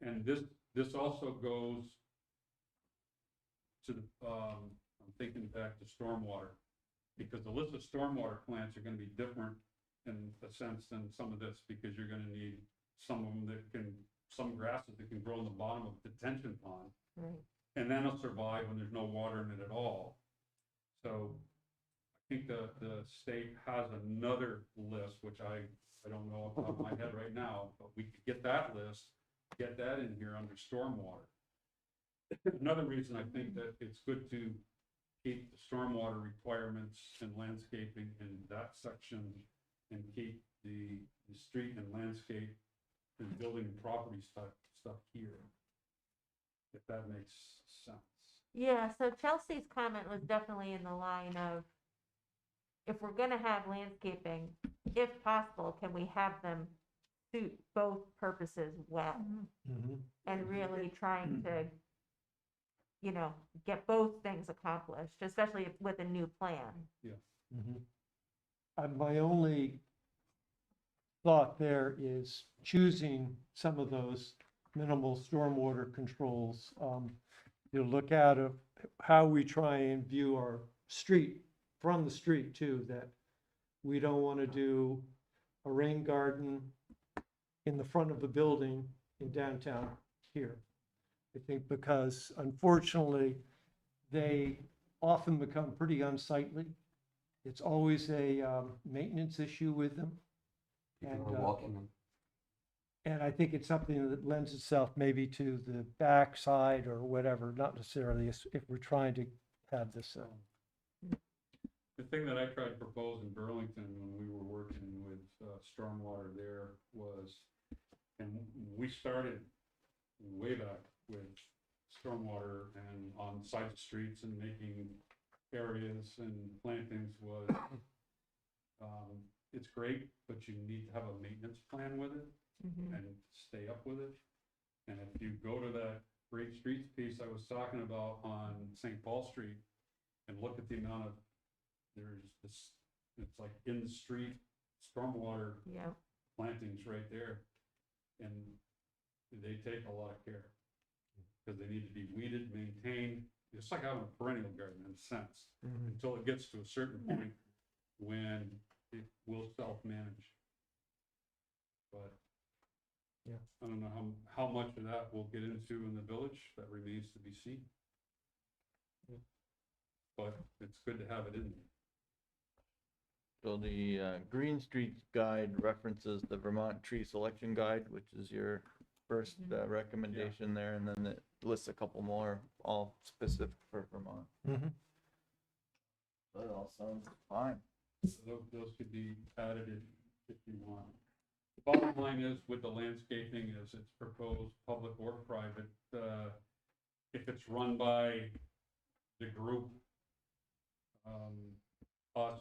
And this also goes to the, I'm thinking back to stormwater, because the list of stormwater plants are gonna be different in a sense than some of this, because you're gonna need some of them some grasses that can grow in the bottom of a detention pond. Right. And then it'll survive when there's no water in it at all. So I think the state has another list, which I don't know off the top of my head right now, but we could get that list, get that in here under stormwater. Another reason I think that it's good to keep the stormwater requirements and landscaping in that section, and keep the street and landscape and building and property stuff here, if that makes sense. Yeah, so Chelsea's comment was definitely in the line of, if we're gonna have landscaping, if possible, can we have them suit both purposes well? Mhm. And really trying to, get both things accomplished, especially with a new plan. Mhm. My only thought there is choosing some of those minimal stormwater controls. You look at how we try and view our street, from the street too, that we don't want to do a rain garden in the front of the building in downtown here. I think because unfortunately, they often become pretty unsightly. It's always a maintenance issue with them. People And, are walking them. And I think it's something that lends itself maybe to the backside or whatever, not necessarily if we're trying to have this. The thing that I tried to propose in Burlington when we were working with stormwater there was, and we started way back with stormwater and on side streets and making areas and plantings was, it's great, but you need to have a maintenance plan with it and stay up with it. And if you go to that great streets piece I was talking about on St. Paul Street and look at the amount of, there's this, it's like in the street stormwater Yeah. plantings right there. And they take a lot of care, because they need to be weeded, maintained. It's like having a perennial garden in a sense, until it gets to a certain point when it will self-manage. But Yeah. I don't know how much of that we'll get into in the village. That remains to be seen. But it's good to have it in there. So the Green Streets Guide references the Vermont Tree Selection Guide, which is your first recommendation there, and then it lists a couple more, all specific for Vermont. Mhm. That all sounds fine. So those could be added if you want. The bottom line is with the landscaping is it's proposed public or private. If it's run by the group, us,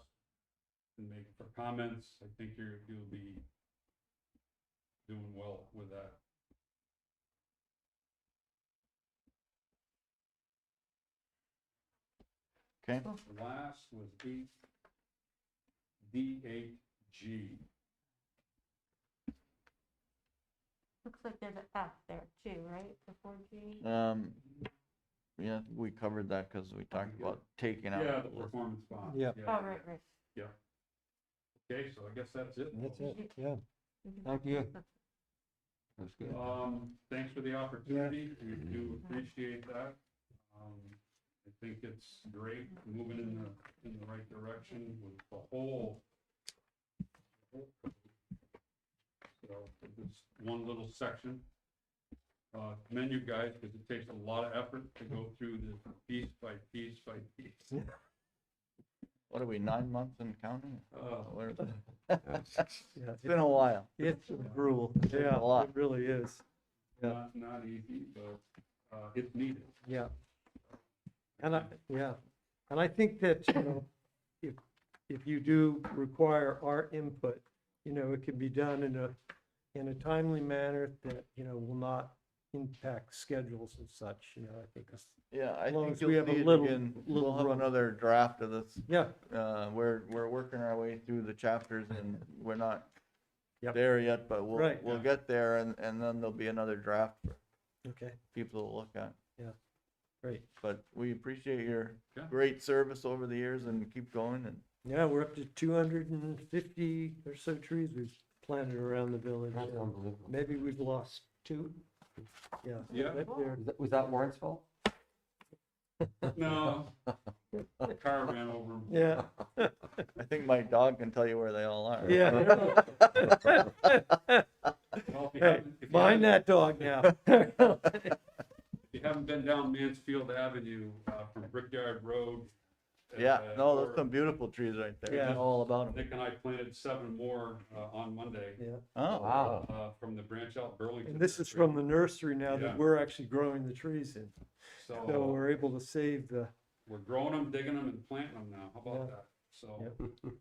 and make for comments, I think you'll be doing well with that. Okay. The last was D8G. Looks like there's an F there too, right, before G? Yeah, we covered that because we talked about taking out. Yeah, the the list. performance bond. Yeah. Oh, right, right. Okay, so I guess that's it. That's it, yeah. Mhm. Thank you. That's good. Thanks for the opportunity. We do appreciate that. I think it's great moving in the right direction with the whole. So it's one little section. Commend you guys because it takes a lot of effort to go through this piece by piece by piece. What are we, 9 months and counting? Where- Yeah, It's been a while. it's gruel, yeah, a lot. it really is, yeah. Not easy, but it's needed. yeah. And I think that, you know, if you do require our input, you know, it can be done in a timely manner that, you know, will not impact schedules and such, you know, I think. Yeah, I As long think as you'll we have a see it little- again. little We'll have run. another draft of this. Yeah, We're working our way through the chapters and we're not Yep. there yet, but Right. we'll get there and then there'll be another draft for okay, people to look at. great. But we appreciate your Yeah. great service over the years and keep going and Yeah, we're up to 250 or so trees we've planted around the village. That's and unbelievable. Maybe we've lost 2. Yeah. Yeah. they're- Was that Warren's fault? No. The car ran over him. Yeah, I think my dog can tell you where they all are. yeah. Well, if you Hey, haven't- if you mind haven't- that dog now. If you haven't been down Mansfield Avenue, from Brickyard Road. Yeah, no, or those some beautiful trees right there. Yeah. All about them. Nick and I planted 7 more, on Monday, Yeah, Oh, Wow. from the branch out Burlington. and this is from the nursery now Yeah. that we're actually growing the trees in. So So we're able to save the, we're growing them, digging them and planting them now. How Yeah. about that? So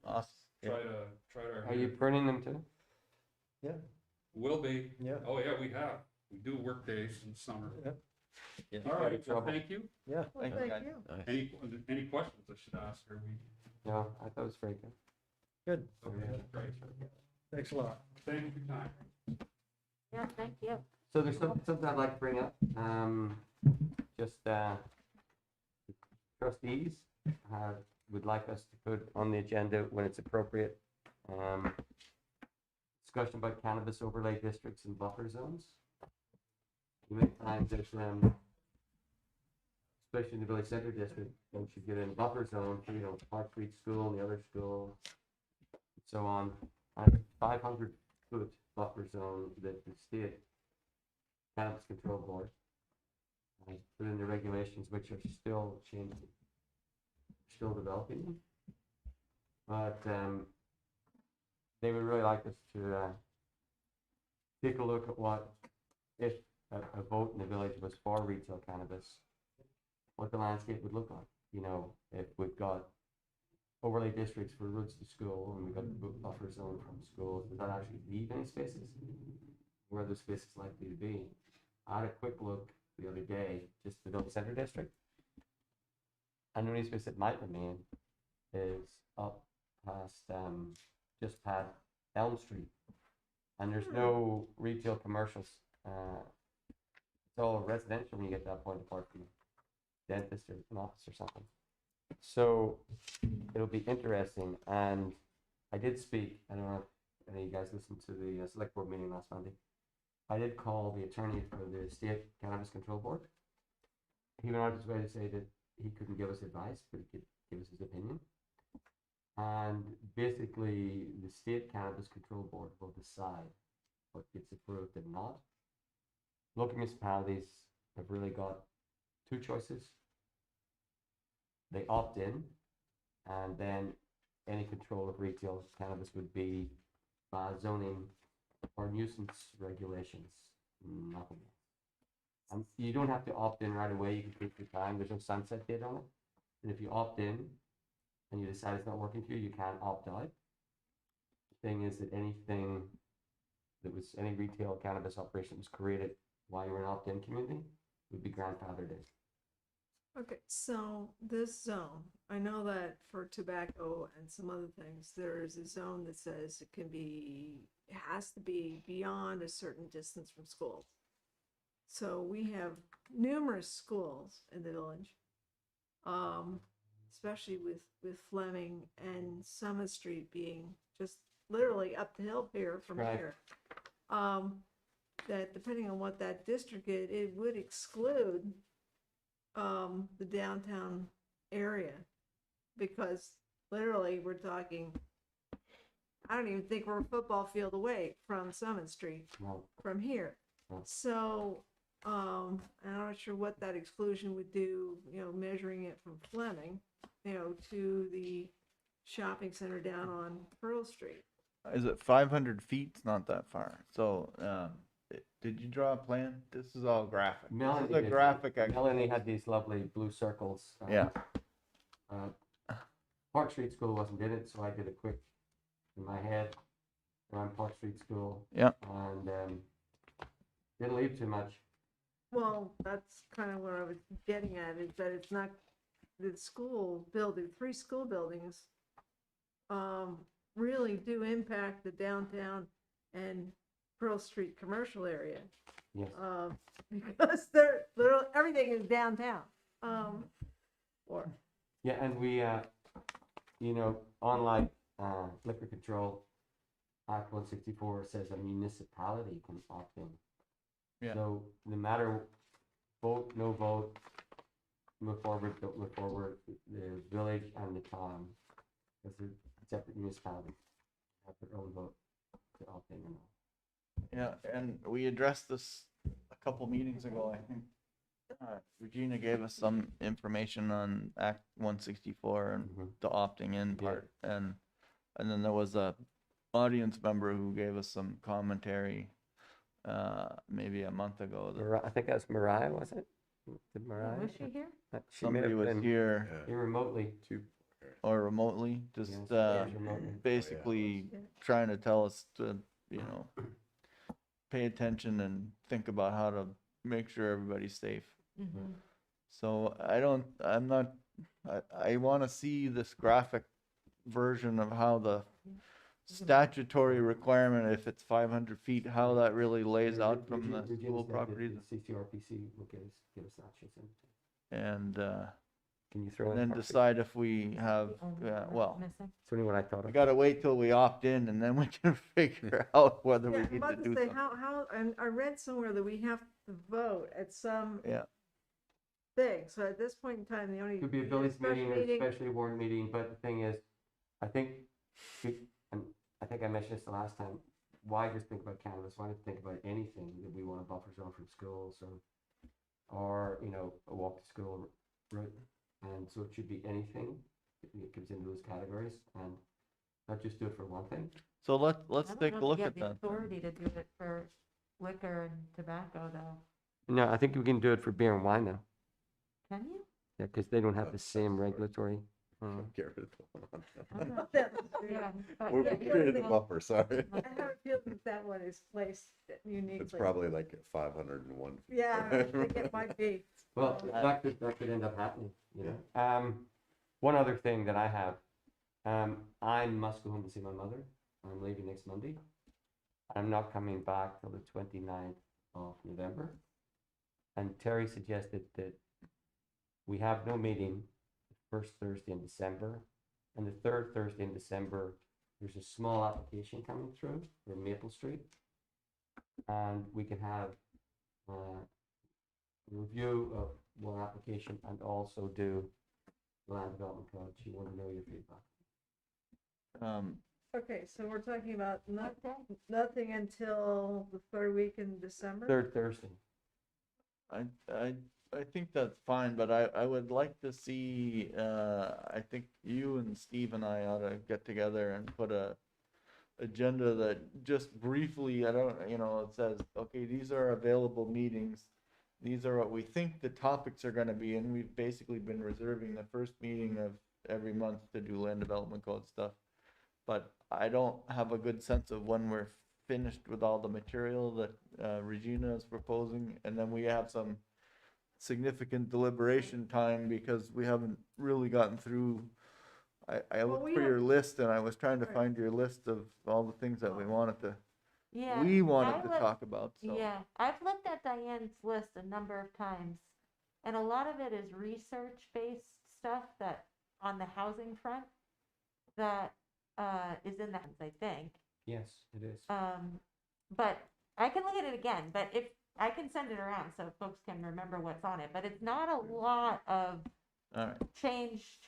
awesome. try our. Are you pruning them too? yeah, Will be. yeah, Oh, yeah, we have. We do work days in summer. yeah, All right, well, Trouble. thank you. yeah. Thank you, guys. Any questions I should ask her? No, I thought it was very good. Good. Okay, great. Thanks a lot. Thank you for your time. Yeah, thank you. So there's something I'd like to bring up, just, trustees, would like us to put on the agenda when it's appropriate, discussion about cannabis overlay districts and buffer zones. Many times there's, especially in the village center district, once you get in buffer zone, you know, Park Street School and the other school, and so on, 500-foot buffer zone that the state Cannabis Control Board has put in the regulations, which are still changing, still developing them. But they would really like us to take a look at what, if a vote in the village was for retail cannabis, what the landscape would look like. You know, if we've got overlay districts for routes to school and we've got the buffer zone from schools, does that actually leave any spaces? Where the space is likely to be? I had a quick look the other day, just the village center district. And the only space that might remain is up past, just past Elm Street. And there's no retail commercials. It's all residential when you get to that point, apart from dentist or an office or something. So it'll be interesting. And I did speak, I don't know if any of you guys listened to the select board meeting last Monday. I did call the attorney for the state Cannabis Control Board. He went out of his way to say that he couldn't give us advice, but he could give us his opinion. And basically, the state Cannabis Control Board will decide what gets approved and not. local municipalities have really got two choices. They opt in, and then any control of retail cannabis would be zoning or nuisance regulations, nothing else. And you don't have to opt in right away, you can take your time, there's no sunset date on it. And if you opt in and you decide it's not working for you, you can opt out. The thing is that anything that was, any retail cannabis operation that was created while you were an opt-in community would be grandfathered in. Okay, so this zone, I know that for tobacco and some other things, there is a zone that says it can be, it has to be beyond a certain distance from schools. So we have numerous schools in the village, especially with Fleming and Summit Street being just literally up the hill here from Right. here. That depending on what that district is, it would exclude the downtown area, because literally we're talking, I don't even think we're a football field away from Summit Street Well, from here. Well. So, I'm not sure what that exclusion would do, measuring it from Fleming, to the shopping center down on Pearl Street. Is it 500 feet? It's not that far. So, did you draw a plan? This is all graphic. Melanie This is a did- graphic. Melanie had these lovely blue circles. Yeah. Park Street School wasn't in it, so I did a quick in my head around Park Street School. Yeah. And didn't leave too much. Well, that's kind of what I was getting at, is that it's not, the school building, 3 school buildings, really do impact the downtown and Pearl Street commercial area. Yes. Because they're literally, everything is downtown. Or, Yeah, and we, unlike Liquor Control Act 164 says a municipality can opt in. Yeah. So no matter vote, no vote, move forward, don't move forward, the village and the town, as a separate municipality, have their own vote to opt in or not. Yeah, and we addressed this a couple meetings ago, I think. Regina gave us some information on Act 164 and Mhm. the opting in Yeah. part, and then there was a audience member who gave us some commentary, maybe a month ago. That I think that was Mariah, was it? Did Mariah? Was she here? She may somebody have was been here Yeah. remotely. Two. or remotely, just Yes, yeah, remotely. basically Yeah. trying to tell us to, pay attention and think about how to make sure everybody's safe. Mhm. So I want to see this graphic version of how the statutory requirement, if it's 500 feet, how that really lays out from the school properties. CCRPC will give us that, she said. And Can you throw in? then Park Street? decide if we have, The only one well, missing. That's only what I thought we of. gotta wait till we opt in and then we can figure out whether we yeah, I'm need to about do to say, something. how, and I read somewhere that we have to vote at some Yeah, thing, so at this point in time, the only. Could be a either village special meeting or a specially warned meeting, but the thing is, I think, and I think I mentioned this the last time, why just think about cannabis? Why not think about anything that we want a buffer zone from schools or a walk to school route? And so it should be anything that comes into those categories, and not just do it for one thing. so let's I don't take know a if you look have at the that. then. authority to do it for liquor and tobacco, though. No, I think we can do it for beer and wine now. Can you? Yeah, because they don't have the same regulatory. Get rid of the one. I'm not- Yeah, Yeah, but We yeah, we yeah, created a well, buffer, sorry. I have a feeling that that one is placed uniquely. It's probably like 501 feet. Yeah, I think it might be. Well, that could end up happening, One other thing that I have, I must go home to see my mother. I'm leaving next Monday. I'm not coming back till the 29th of November. And Terry suggested that we have no meeting the first Thursday in December. And the third Thursday in December, there's a small application coming through for Maple Street. And we can have a review of one application and also do the land development code. She wanted to know your feedback. Okay, so we're talking about what day? nothing until the third week in December? Third Thursday. I think that's fine, but I would like to see, I think you and Steve and I ought to get together and put a agenda that just briefly, I don't, it says, okay, these are available meetings. These are what we think the topics are gonna be, and we've basically been reserving the first meeting of every month to do land development code stuff. But I don't have a good sense of when we're finished with all the material that Regina is proposing, and then we have some significant deliberation time because we haven't really gotten through. I Well, looked we for have- your list and I was trying to Right. find your list of all the things that we wanted to Yeah. to look- talk about. So Yeah, I've looked at Diane's list a number of times, and a lot of it is research-based stuff that, on the housing front, that is in the, I think. Yes, it is. But I can look at it again, but if, I can send it around so folks can remember what's on it, but it's not a lot of all right. change.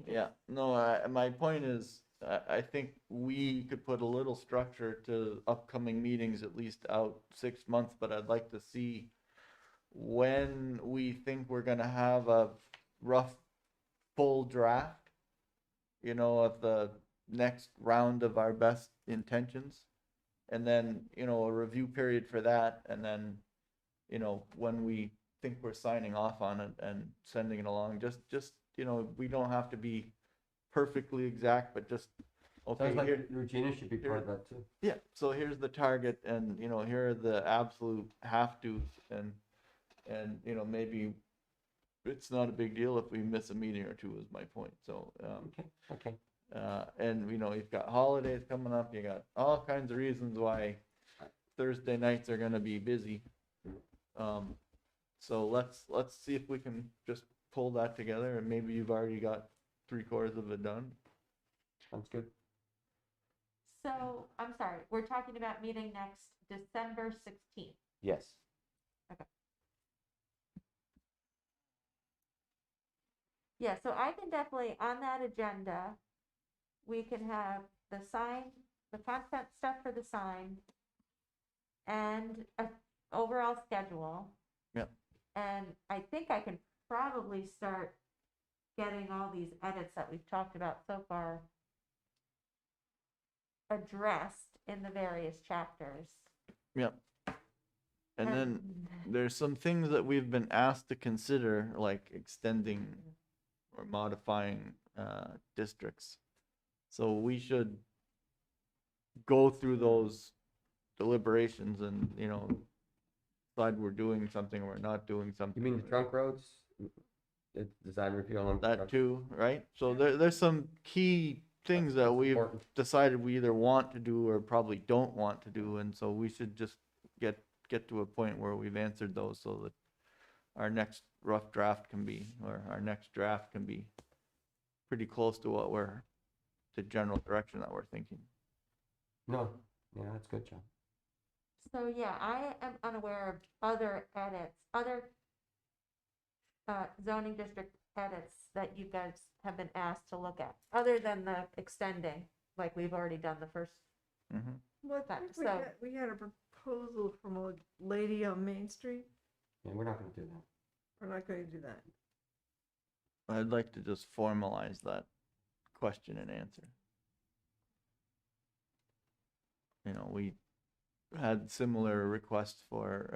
Yeah, no, my point is, I think we could put a little structure to upcoming meetings, at least out 6 months, but I'd like to see when we think we're gonna have a rough full draft, of the next round of our best intentions. And then, a review period for that, and then, when we think we're signing off on it and sending it along, just, we don't have to be perfectly exact, but just, okay, Sounds like here, Regina should be part of that too. yeah, so here's the target, and, here are the absolute have-tos, and, maybe it's not a big deal if we miss a meeting or two, is my point, so, Okay. and you've got holidays coming up, you got all kinds of reasons why Thursday nights are gonna be busy. So let's see if we can just pull that together, and maybe you've already got 3/4 of it done. Sounds good. So, I'm sorry, we're talking about meeting next December 16th. Yes. Yeah, so I can definitely, on that agenda, we can have the sign, the content stuff for the sign, and a overall schedule. Yep. And I think I can probably start getting all these edits that we've talked about so far addressed in the various chapters. Yep. And then there's some things that we've been asked to consider, like extending or modifying districts. So we should go through those deliberations and, decide we're doing something or we're not doing You something. mean the trunk roads? The design review on That trunk- too, right? So there's some key things that That's we've important. decided we either want to do or probably don't want to do, and so we should just get to a point where we've answered those so that our next rough draft can be, or our next draft can be pretty close to the general direction that we're thinking. No, yeah, that's good, John. So yeah, I am unaware of other edits, other zoning district edits that you guys have been asked to look at, other than the extending, like we've already done the first. Mm-hmm. Well, I think So- we had a proposal from a lady on Main Street. Yeah, we're not gonna do that. We're not going to do that. I'd like to just formalize that question and answer. We had similar requests for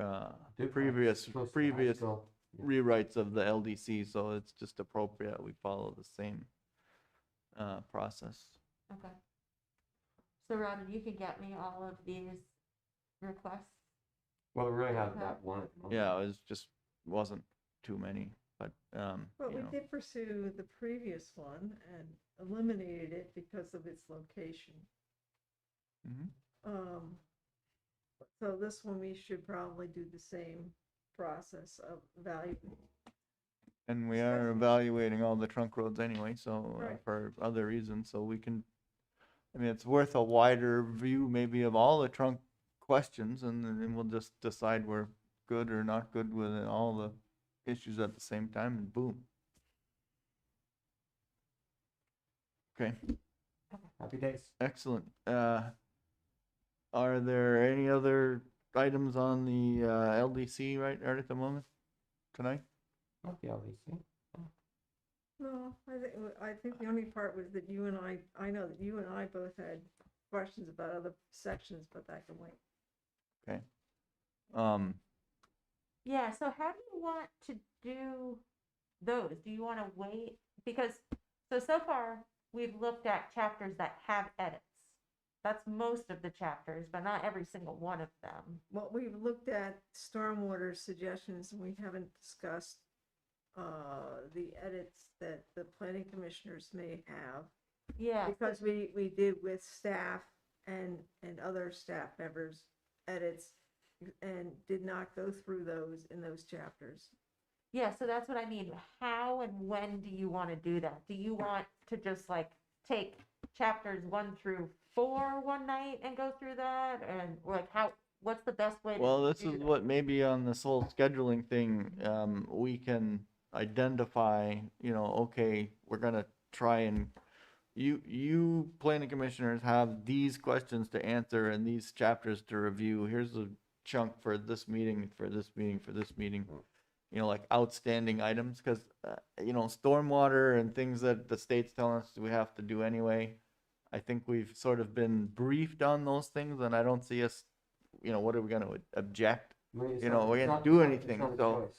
Duplex, previous close to the high school. Yeah. rewrites of the LDC, so it's just appropriate we follow the same process. Okay. So Robin, you can get me all of these requests? Well, we really have Okay. that one at the moment. Yeah, it wasn't too many, but But we did pursue the previous one and eliminated it because of its location. Mhm. So this one, we should probably do the same process of evaluating. And we are evaluating all the trunk roads anyway, so Right. for other reasons, so we can, it's worth a wider view maybe of all the trunk questions, and then we'll just decide we're good or not good with all the issues at the same time, and boom. Okay, Happy days. excellent. Are there any other items on the LDC right at the moment tonight? Not the LDC. No, I think the only part was that you and I know that you and I both had questions about other sections, but that can wait. Okay. Um, Yeah, so how do you want to do those? Do you want to wait? Because, so far, we've looked at chapters that have edits. That's most of the chapters, but not every single one of them. Well, we've looked at stormwater suggestions and we haven't discussed the edits that the planning commissioners may have. Yeah. Because we did with staff and other staff members edits and did not go through those in those chapters. Yeah, so that's what I mean. How and when do you want to do that? Do you want to just like take chapters 1 through 4 one night and go through that? And like what's the best way well, to this do is that? what maybe on this whole scheduling thing, we can identify, okay, we're gonna try and you planning commissioners have these questions to answer and these chapters to review. Here's a chunk for this meeting, for this meeting, for this meeting. Like outstanding items, because stormwater and things that the state's telling us we have to do anyway. I think we've sort of been briefed on those things, and I don't see us, what are we going to object? We can't do anything. So,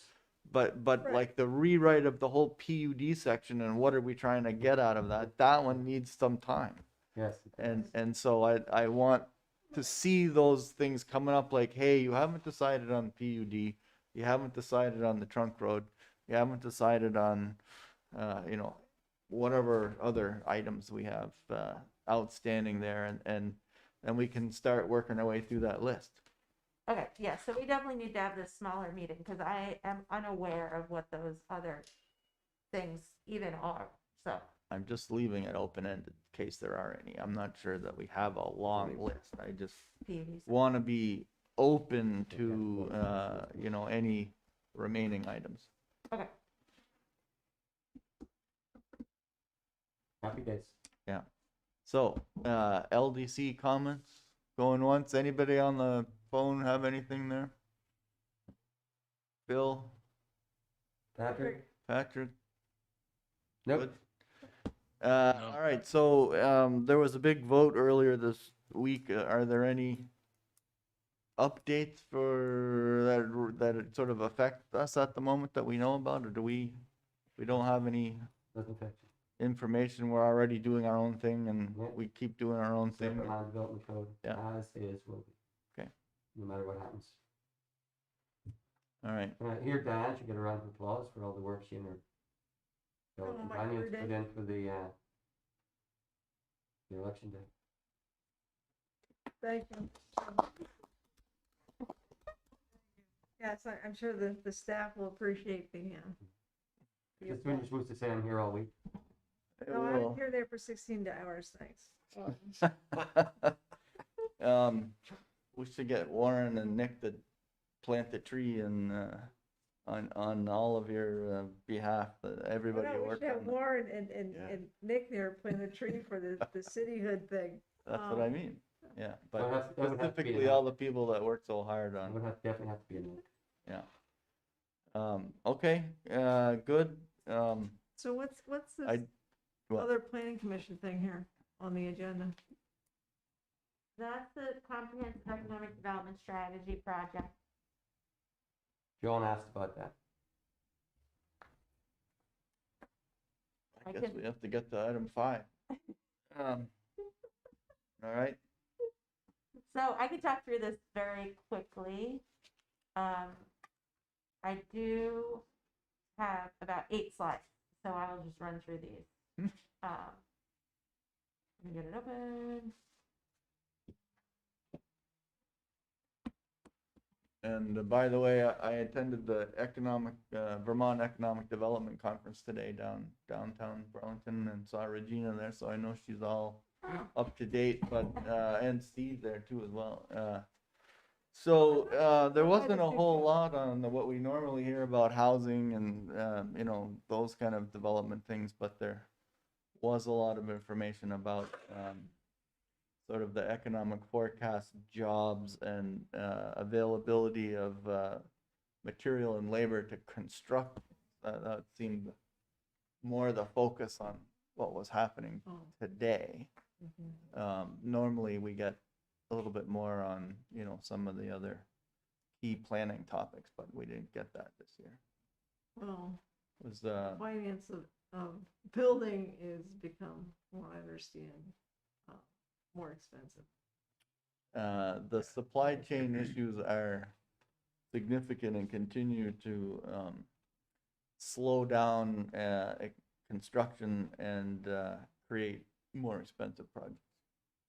but Right. like the rewrite of the whole PUD section and what are we trying to get out of that? That one needs some time. Yes. And so I want to see those things coming up, like, hey, you haven't decided on PUD. You haven't decided on the trunk road. You haven't decided on, whatever other items we have outstanding there, and we can start working our way through that list. Okay, yeah, so we definitely need to have this smaller meeting because I am unaware of what those other things even are. So I'm just leaving it open-ended in case there are any. I'm not sure that we have a long list. I just PUDs. want to be open to, any remaining items. Okay. Happy days. Yeah. So, LDC comments going once. Anybody on the phone have anything there? Bill, Patrick? Patrick? Nope. Good. All right. So, there was a big vote earlier this week. Are there any updates for that sort of affect us at the moment that we know about, or do we don't have any Doesn't affect you. information? We're already doing our own thing, and Yeah. we keep doing our own thing. Separate land development code, Yeah. as is, will be. Okay. No matter what happens. All right. Here, Diane should get a round of applause for all the work she and her fellow Oh, my companions birthday. put in for the election day. Thank you. Yes, I'm sure the staff will appreciate the Just when you're supposed to say I'm here all week. No, I was here there for 16 hours, thanks. We should get Warren and Nick to plant the tree and on all of your behalf. Everybody We work should have on that. Warren and Yeah. Nick there plant a tree for the cityhood thing. That's what I mean. Yeah, but That would have to be specifically enough. all the people that work so hard It on. would definitely have to be a note. Yeah. Okay. Good. So what's this what? other planning commission thing here on the agenda? That's the comprehensive economic development strategy project. John asked about that. I I guess can- we have to get to item 5. All right. So I can talk through this very quickly. I do have about 8 slides, so I will just run through these. Let me get it open. And by the way, I attended the Vermont Economic Development Conference today downtown Burlington, and saw Regina there, so I know she's all up to date, but and Steve there too as well. So there wasn't a whole lot on what we normally hear about housing and those kind of development things, but there was a lot of information about sort of the economic forecast, jobs, and availability of material and labor to construct. That seemed more the focus on what was happening Oh. today. Mhm. Normally we get a little bit more on, you know, some of the other key planning topics, but we didn't get that this year. Well, It was finance of building is become, from what I understand, more expensive. the supply chain issues are significant and continue to slow down construction and create more expensive projects.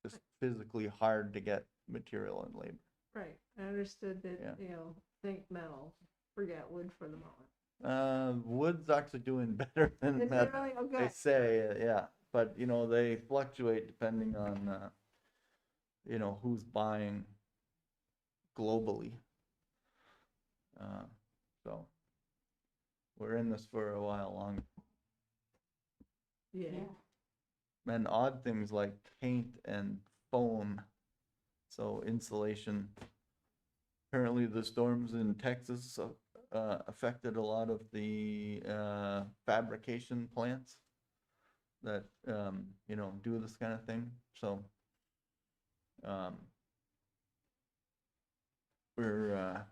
Just physically hard to get material and labor. Right, I understood that, Yeah. you know, think metal, forget wood for the moment. Wood's actually doing better than Is it that. really? Oh, They good. say, yeah, but you know, they fluctuate depending on, you know, who's buying globally. So we're in this for a while longer. Yeah. And odd things like paint and foam, so insulation. Apparently the storms in Texas affected a lot of the fabrication plants that, you know, do this kind of thing. So we're,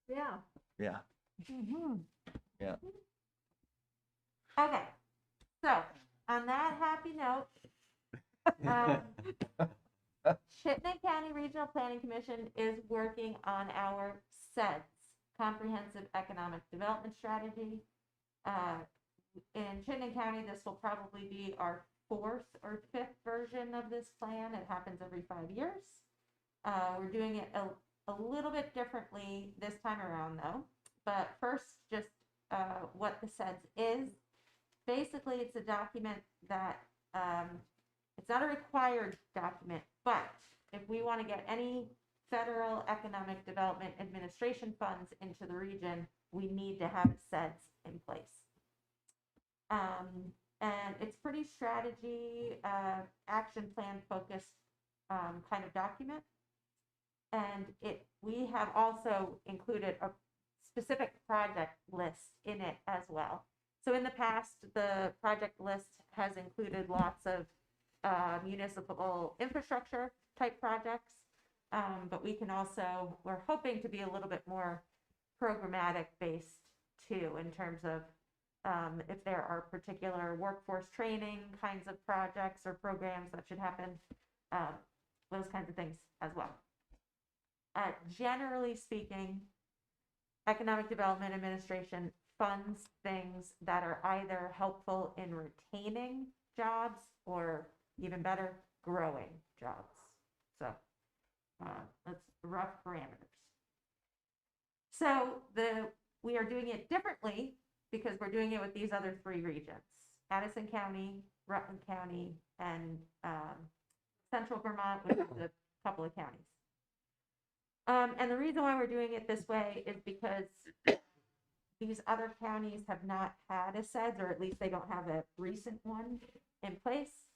Yeah. yeah, Mm-hmm. yeah. Okay, so on that happy note, Chittenden County Regional Planning Commission is working on our CEDS, Comprehensive Economic Development Strategy. In Chittenden County, this will probably be our 4th or 5th version of this plan. It happens every 5 years. We're doing it a little bit differently this time around though. But first, just what the CEDS is. Basically, it's a document that, it's not a required document, but if we want to get any federal economic development administration funds into the region, we need to have a CEDS in place. And it's pretty strategy, action plan focused kind of document. And we have also included a specific project list in it as well. So in the past, the project list has included lots of municipal infrastructure type projects, but we can also, we're hoping to be a little bit more programmatic based too, in terms of if there are particular workforce training kinds of projects or programs that should happen, those kinds of things as well. Generally speaking, Economic Development Administration funds things that are either helpful in retaining jobs or, even better, growing jobs. So that's rough parameters. So we are doing it differently because we're doing it with these other 3 regions: Addison County, Rutland County, and Central Vermont, which is a couple of counties. And the reason why we're doing it this way is because these other counties have not had a CEDS, or at least they don't have a recent one in place.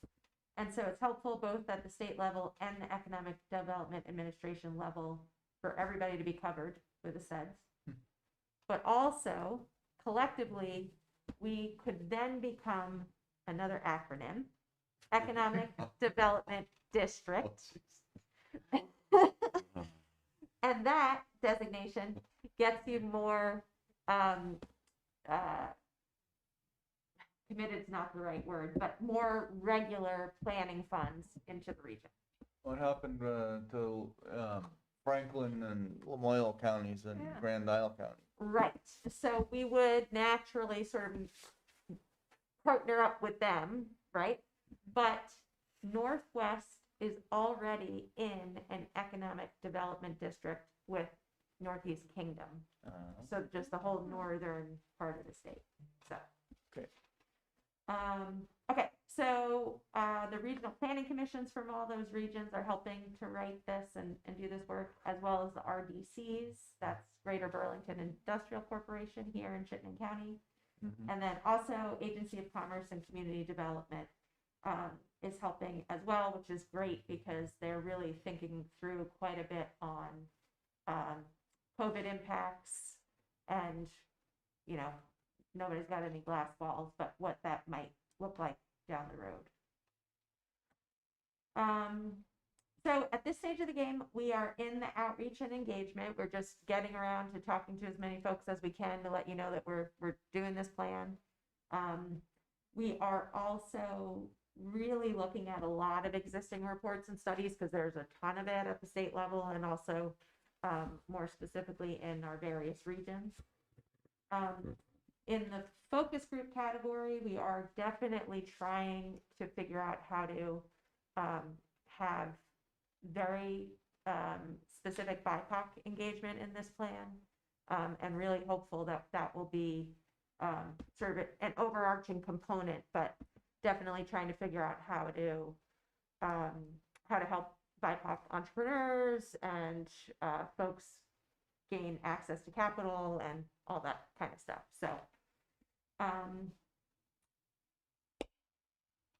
And so it's helpful both at the state level and the Economic Development Administration level for everybody to be covered with a CEDS. But also, collectively, we could then become another acronym, Economic Development District. And that designation gets you more, committed is not the right word, but more regular planning funds into the region. What happened to Franklin and Lamoille counties and Yeah. Grand Isle County? Right, so we would naturally sort of partner up with them, right? But Northwest is already in an economic development district with Northeast Kingdom. So just the whole northern part of the state, so. Okay. Okay, so the regional planning commissions from all those regions are helping to write this and do this work, as well as the RDCs, that's Greater Burlington Industrial Corporation here in Chittenden County. And then also Agency of Commerce and Community Development. is helping as well, which is great because they're really thinking through quite a bit on COVID impacts and, you know, nobody's got any glass balls, but what that might look like down the road. So at this stage of the game, we are in the outreach and engagement. We're just getting around to talking to as many folks as we can to let you know that we're doing this plan. We are also really looking at a lot of existing reports and studies because there's a ton of it at the state level and also more specifically in our various regions. In the focus group category, we are definitely trying to figure out how to have very specific BIPOC engagement in this plan, and really hopeful that that will be sort of an overarching component, but definitely trying to figure out how to help BIPOC entrepreneurs and folks gain access to capital and all that kind of stuff. So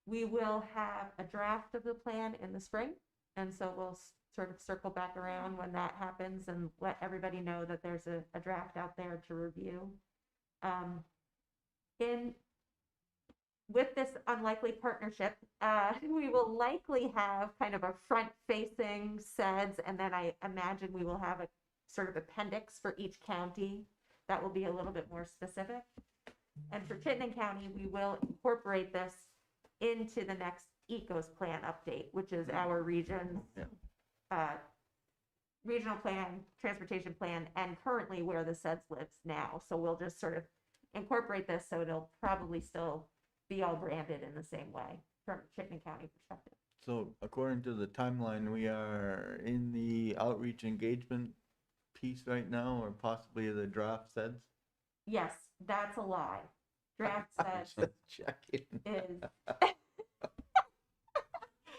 we will have a draft of the plan in the spring, and so we'll sort of circle back around when that happens and let everybody know that there's a draft out there to review. With this unlikely partnership, we will likely have kind of a front-facing SEDS, and then I imagine we will have a sort of appendix for each county that will be a little bit more specific. And for Chittenden County, we will incorporate this into the next ECOS plan update, which is our region's regional plan, transportation plan, and currently where the SEDS lives now. So we'll just sort of incorporate this so it'll probably still be all branded in the same way from Chittenden County perspective. So according to the timeline, we are in the outreach engagement piece right now, or possibly the draft SEDS? Yes, that's a lie. Draft SEDS Just checking.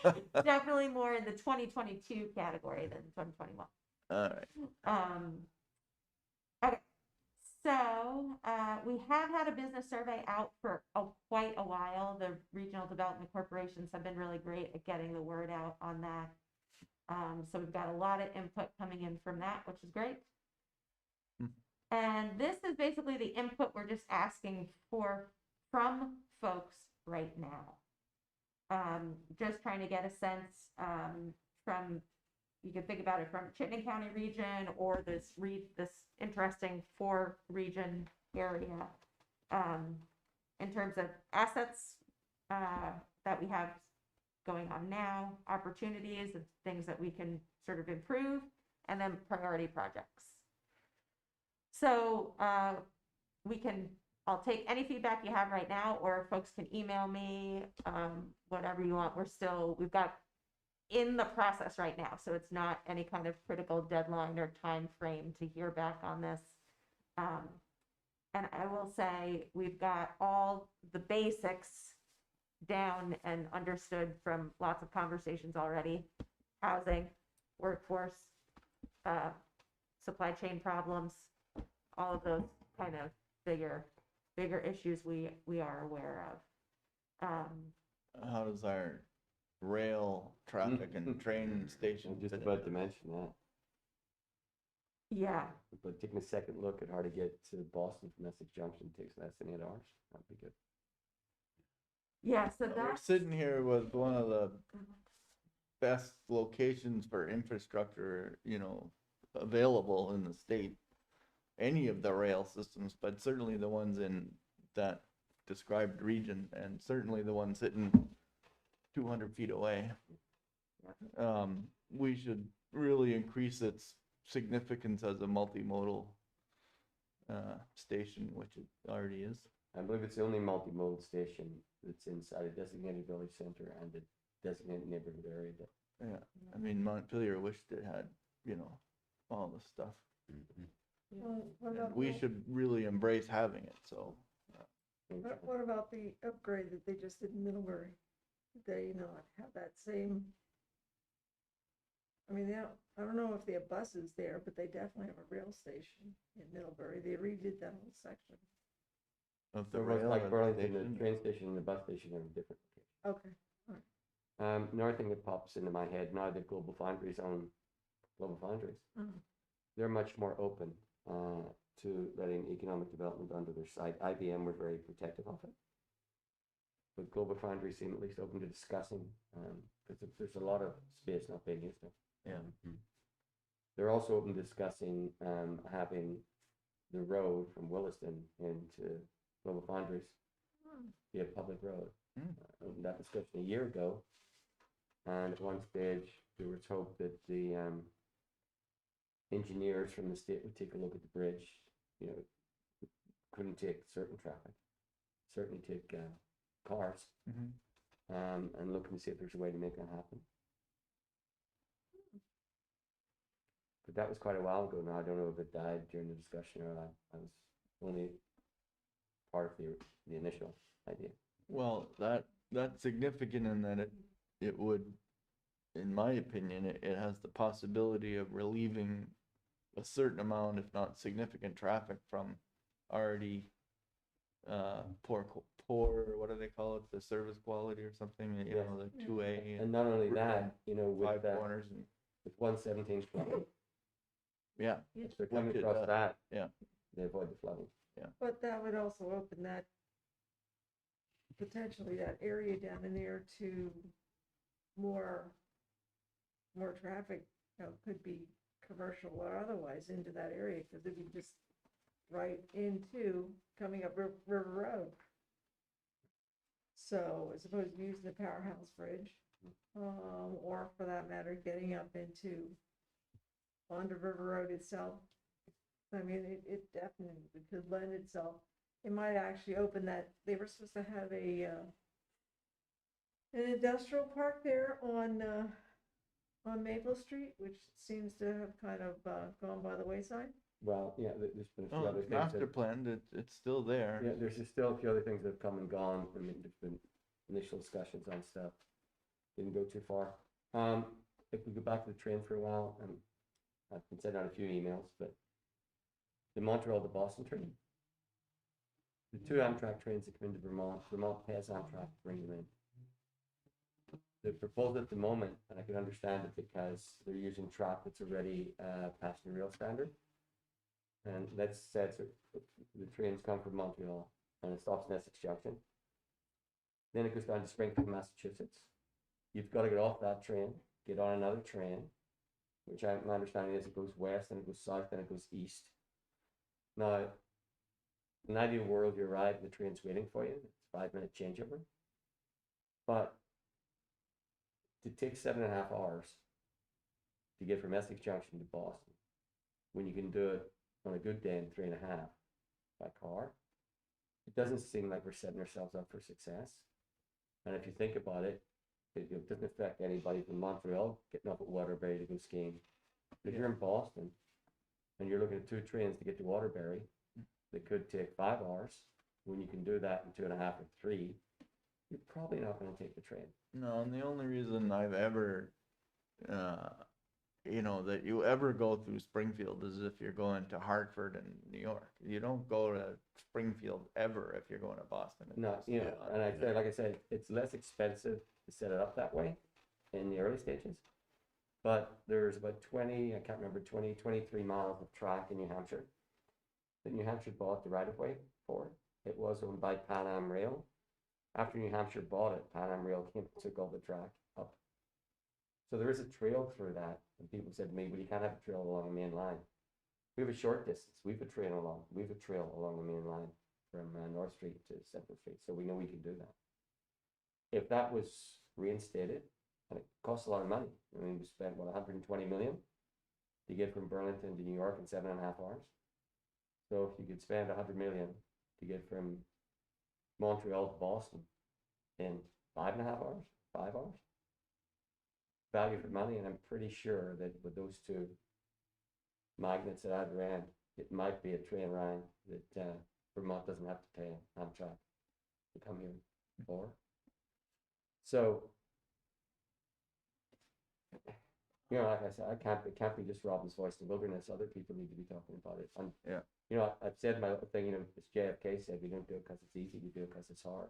is definitely more in the 2022 category than 2021. All right. Okay, so we have had a business survey out for quite a while. The regional development corporations have been really great at getting the word out on that. So we've got a lot of input coming in from that, which is great. And this is basically the input we're just asking for from folks right now. Just trying to get a sense from, you can think about it from Chittenden County region or this interesting 4-region area in terms of assets that we have going on now, opportunities and things that we can sort of improve, and then priority projects. So I'll take any feedback you have right now, or folks can email me, whatever you want. We've got in the process right now, so it's not any kind of critical deadline or time frame to hear back on this. And I will say we've got all the basics down and understood from lots of conversations already: housing, workforce, supply chain problems, all of those kind of bigger issues we are aware of. How does our rail traffic and train station Just fit about in? to mention that. Yeah, But taking a second look at how to get to Boston from Essex Junction takes less than 8 hours. That'd be good. yeah, so We're that's sitting here with one of the best locations for infrastructure, available in the state. Any of the rail systems, but certainly the ones in that described region, and certainly the ones sitting 200 feet away. We should really increase its significance as a multimodal station, which it already is. I believe it's the only multimodal station that's inside a designated village center and a designated neighborhood area. Yeah, I mean, Montpelier wished it had, all the stuff. What And about we should really embrace having it, so. what about the upgrade that they just did in Middlebury? Did they not have that same? I mean, I don't know if they have buses there, but they definitely have a rail station in Middlebury. They redid that whole section. Of the So much rail like or the Burlington, station. the train station and the bus station are different. Okay, all right. Another thing that pops into my head now that Global Foundries own Global Foundries, they're much more open to letting economic development under their site. IBM were very protective of it, but Global Foundries seem at least open to discussing, because there's a lot of space not being used now. Yeah. They're also open to discussing having the road from Williston into Global Foundries be a public road. Opened that discussion a year ago, and at one stage there was hope that the engineers from the state would take a look at the bridge. You know, couldn't take certain traffic, certainly take cars, and looking to see if there's a way to make that happen. But that was quite a while ago now. I don't know if it died during the discussion or not. I was only part of the initial idea. Well, that's significant in that it would, in my opinion, it has the possibility of relieving a certain amount, if not significant, traffic from already poor, what do they call it, the service quality or something, you Yeah. know, like 2A And not only that, you know, with five corners and, with 117 flooding, yeah, if they're coming Wicked, across that, yeah. they avoid the flooding. But that would also open that, potentially that area down in there to more traffic, you know, could be commercial or otherwise into that area, because it'd be just right into coming up River Road. So as opposed to using the Powerhouse Bridge, or for that matter, getting up onto River Road itself. I mean, it definitely could lend itself. It might actually open that, they were supposed to have an industrial park there on Maple Street, which seems to have kind of gone by the wayside. Well, yeah, there's been a few oh, other it's things. master planned, it's still there. Yeah, there's just still a few other things that have come and gone. I mean, there's been initial discussions on stuff. Didn't go too far. If we go back to the train for a while, and I've been sending out a few emails, but the Montreal to Boston train, the two Amtrak trains that come into Vermont pays Amtrak to bring them in. The proposal at the moment, and I can understand it because they're using track that's already passenger rail standard. And let's say the trains come from Montreal and it stops in Essex Junction. Then it goes down to Springfield, Massachusetts. You've got to get off that train, get on another train, which my understanding is it goes west, and it goes south, and it goes east. Now, in an ideal world, you arrive, the train's waiting for you. It's a 5-minute changeover. But to take 7.5 hours to get from Essex Junction to Boston, when you can do it on a good day in 3.5 by car, it doesn't seem like we're setting ourselves up for success. And if you think about it, it doesn't affect anybody from Montreal getting up at Waterbury to go skiing. If you're in Boston and you're looking at 2 trains to get to Waterbury, that could take 5 hours, when you can do that in 2.5 or 3, you're probably not going to take the train. No, and the only reason I've ever, you know, that you ever go through Springfield is if you're going to Hartford and New York. You don't go to Springfield ever if you're going to Boston. No, you know, and like I said, it's less expensive to set it up that way in the early stages. But there's about 20, I can't remember, 23 miles of track in New Hampshire that New Hampshire bought the right-of-way for. It was owned by Pan Am Rail. After New Hampshire bought it, Pan Am Rail came and took all the track up. So there is a trail through that. And people said to me, well, you can't have a trail along the main line. We have a short distance. We have a trail along the main line from North Street to Central Street. So we know we can do that. If that was reinstated, and it costs a lot of money. I mean, we spent, what, 120 million to get from Burlington to New York in 7.5 hours. So if you could spend 100 million to get from Montreal to Boston in 5.5 hours, 5 hours, value for money. And I'm pretty sure that with those 2 magnets that I've ran, it might be a train ride that Vermont doesn't have to pay Amtrak to come here for. So, you know, like I said, it can't be just Robin's voice in the wilderness. Other people need to be talking about it. And, yeah, you know, I've said my little thing, you know, as JFK said, we don't do it because it's easy, we do it because it's hard.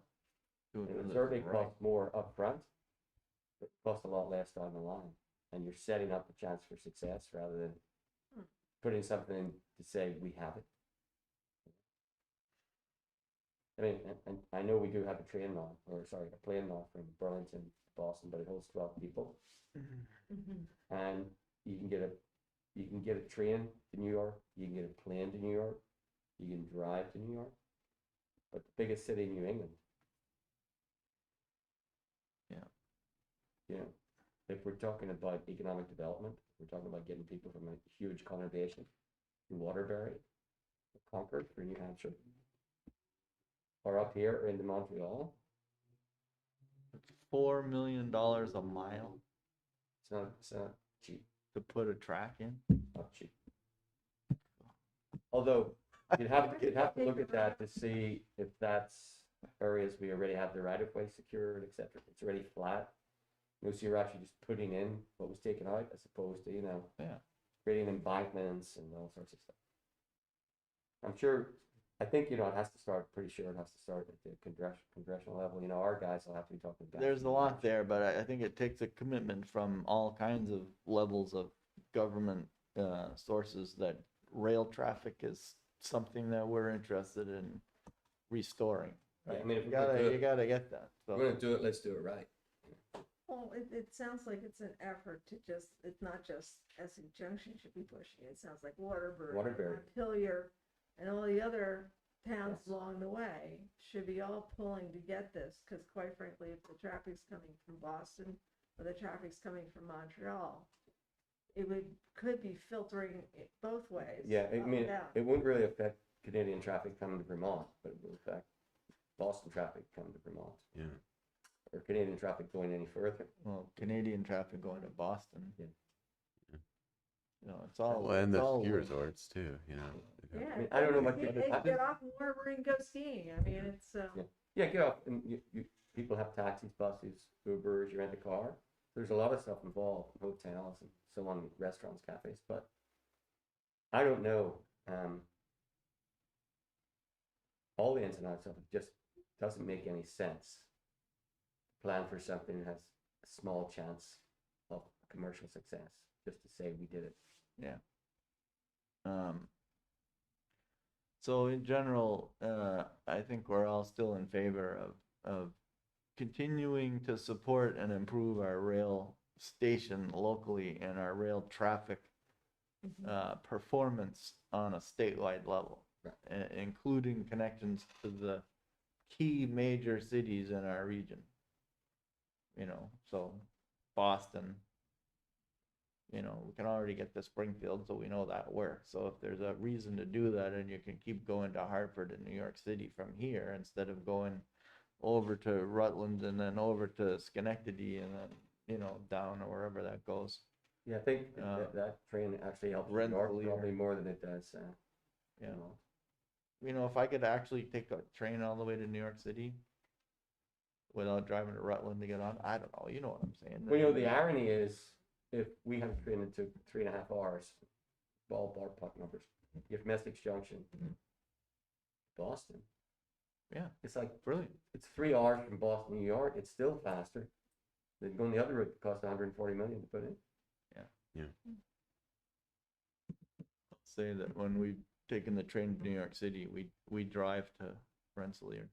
And it certainly costs more up front it costs a lot less down the line, and you're setting up a chance for success rather than putting something in to say we have it. I mean, and I know we do have a plane law from Burlington to Boston, but it holds 12 people, and you can get a train to New York, you can get a plane to New York, you can drive to New York, but the biggest city in New England. Yeah. You know, if we're talking about economic development, we're talking about getting people from a huge conurbation in Waterbury, Concord, or New Hampshire, or up here into Montreal. It's $4 million a mile It's not cheap, to put a track in. not cheap. Although you'd have to look at that to see if that's areas we already have the right of way secured, etc. It's already flat. You know, so you're actually just putting in what was taken out as opposed to, creating embankments and all sorts of stuff. I'm sure, I think, it has to start, pretty sure it has to start at the congressional level. Our guys will have to be talking about. There's a lot there, but I think it takes a commitment from all kinds of levels of government sources that rail traffic is something that we're interested in restoring. Yeah, Right? I mean, if you we're gonna do gotta get that. So. We're gonna do it, let's do it right. Well, it sounds like it's an effort to it's not just Essex Junction should be pushing it. It sounds like Waterbury, Montpelier, and all the other towns along the way should be all pulling to get this, because quite frankly, if the traffic's coming from Boston or the traffic's coming from Montreal, could be filtering it both ways. Yeah, I up mean, and down. it wouldn't really affect Canadian traffic coming to Vermont, but it would affect Boston traffic coming to Vermont. Yeah. Or Canadian traffic going any further. Well, Canadian traffic going to Boston. Yeah. It's all. Well, and it's the all ski linked. resorts too, Yeah, I mean, I don't know much they about get off in Waterbury and go skiing. I mean, it's Yeah, get off, and people have taxis, buses, Ubers, you rent a car. There's a lot of stuff involved, hotels and so on, restaurants, cafes, but I don't know. All the ins and outs of it just doesn't make any sense. Plan for something that has a small chance of commercial success, just to say we did it. Yeah. So in general, I think we're all still in favor of continuing to support and improve our rail station locally and our rail traffic performance on a statewide level, including connections to the key major cities in our region. So Boston, we can already get to Springfield, so we know that works. So if there's a reason to do that, and you can keep going to Hartford and New York City from here, instead of going over to Rutland and then over to Schenectady and then, down or wherever that goes. Yeah, I think that train actually helps New York probably more than it does. If I could actually take a train all the way to New York City without driving to Rutland to get on, I don't know. You know what I'm saying? Well, the irony is, if we have a train that took 3.5 hours, ballpark numbers, you have Essex Junction, Boston. Yeah, it's like brilliant. It's 3 hours from Boston to New York. It's still faster than going the other route. It cost 140 million to put in. Yeah. I'll say that when we've taken the train to New York City, we drive to Rensselaer.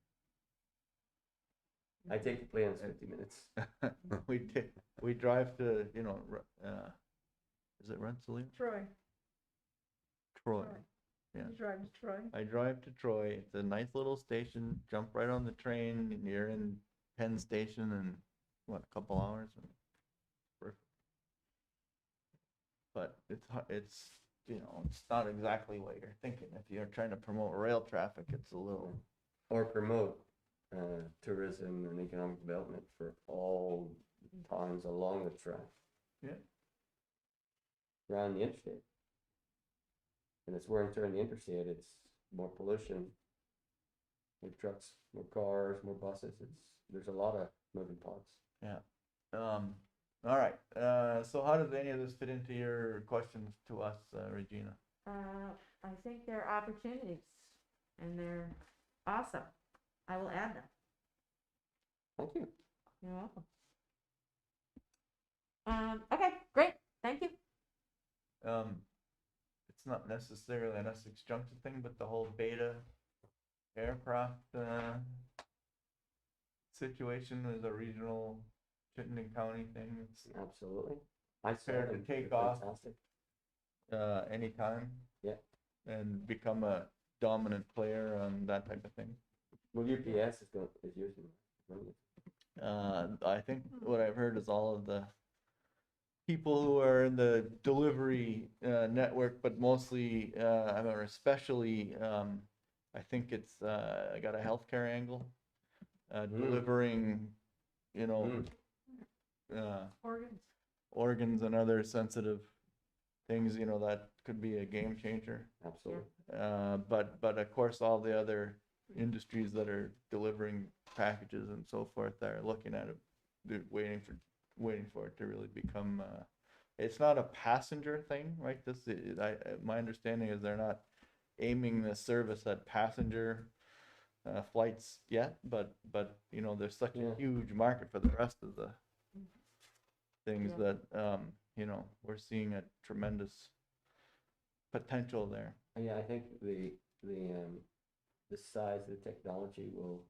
I take the plane in 50 minutes. we drive to, is it Rensselaer? Troy. Troy. Yeah. You drive to Troy? I drive to Troy. It's a nice little station. Jump right on the train, and you're in Penn Station in a couple hours. But it's not exactly what you're thinking. If you're trying to promote rail traffic, it's a little. Or promote tourism and economic development for all towns along the track. Yeah. Around the interstate. And it's wear and tear on the interstate. It's more pollution, more trucks, more cars, more buses. There's a lot of moving parts. Yeah. All right. So how does any of this fit into your questions to us, Regina? I think they're opportunities, and they're awesome. I will add them. Thank you. You're welcome. Okay, great, thank you. It's not necessarily an Essex Junction thing, but the whole beta aircraft, situation is a regional Chittenden County thing. It's, Absolutely. I saw Fair to them. take They're off. fantastic. anytime. Yeah. And become a dominant player on that type of thing. Well, UPS is using it. I think what I've heard is all of the people who are in the delivery network, but mostly, or especially, I think it's got a healthcare angle, delivering, you know, Organs. organs and other sensitive things, you know, that could be a game changer. Absolutely. But of course, all the other industries that are delivering packages and so forth are looking at it, they're waiting for it to really become. It's not a passenger thing, right? My understanding is they're not aiming the service at passenger flights yet, but you know, there's such a huge market for the rest of the things that you know, we're seeing a tremendous potential there. Yeah, I think the size of the technology will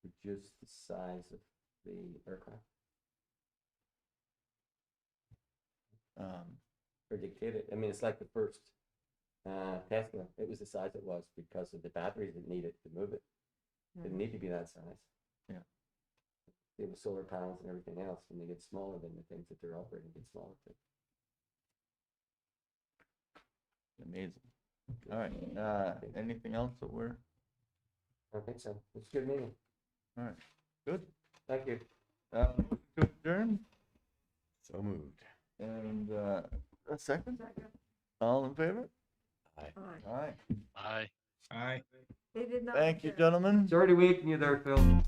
reduce the size of the aircraft. Or dictate it. I mean, it's like the first Tesla. It was the size it was because of the batteries it needed to move it. It didn't need to be that size. Yeah. They have solar panels and everything else, and they get smaller than the things that they're operating get smaller too. Amazing. All right. Anything else that we're? I think so. It's a good meeting. All right. Good. Thank you. To adjourn. So moved. And a second. All in favor? Aye. Aye. Bye. Aye. They did not. Thank you, object. gentlemen. Sorry to waken you there, Phil.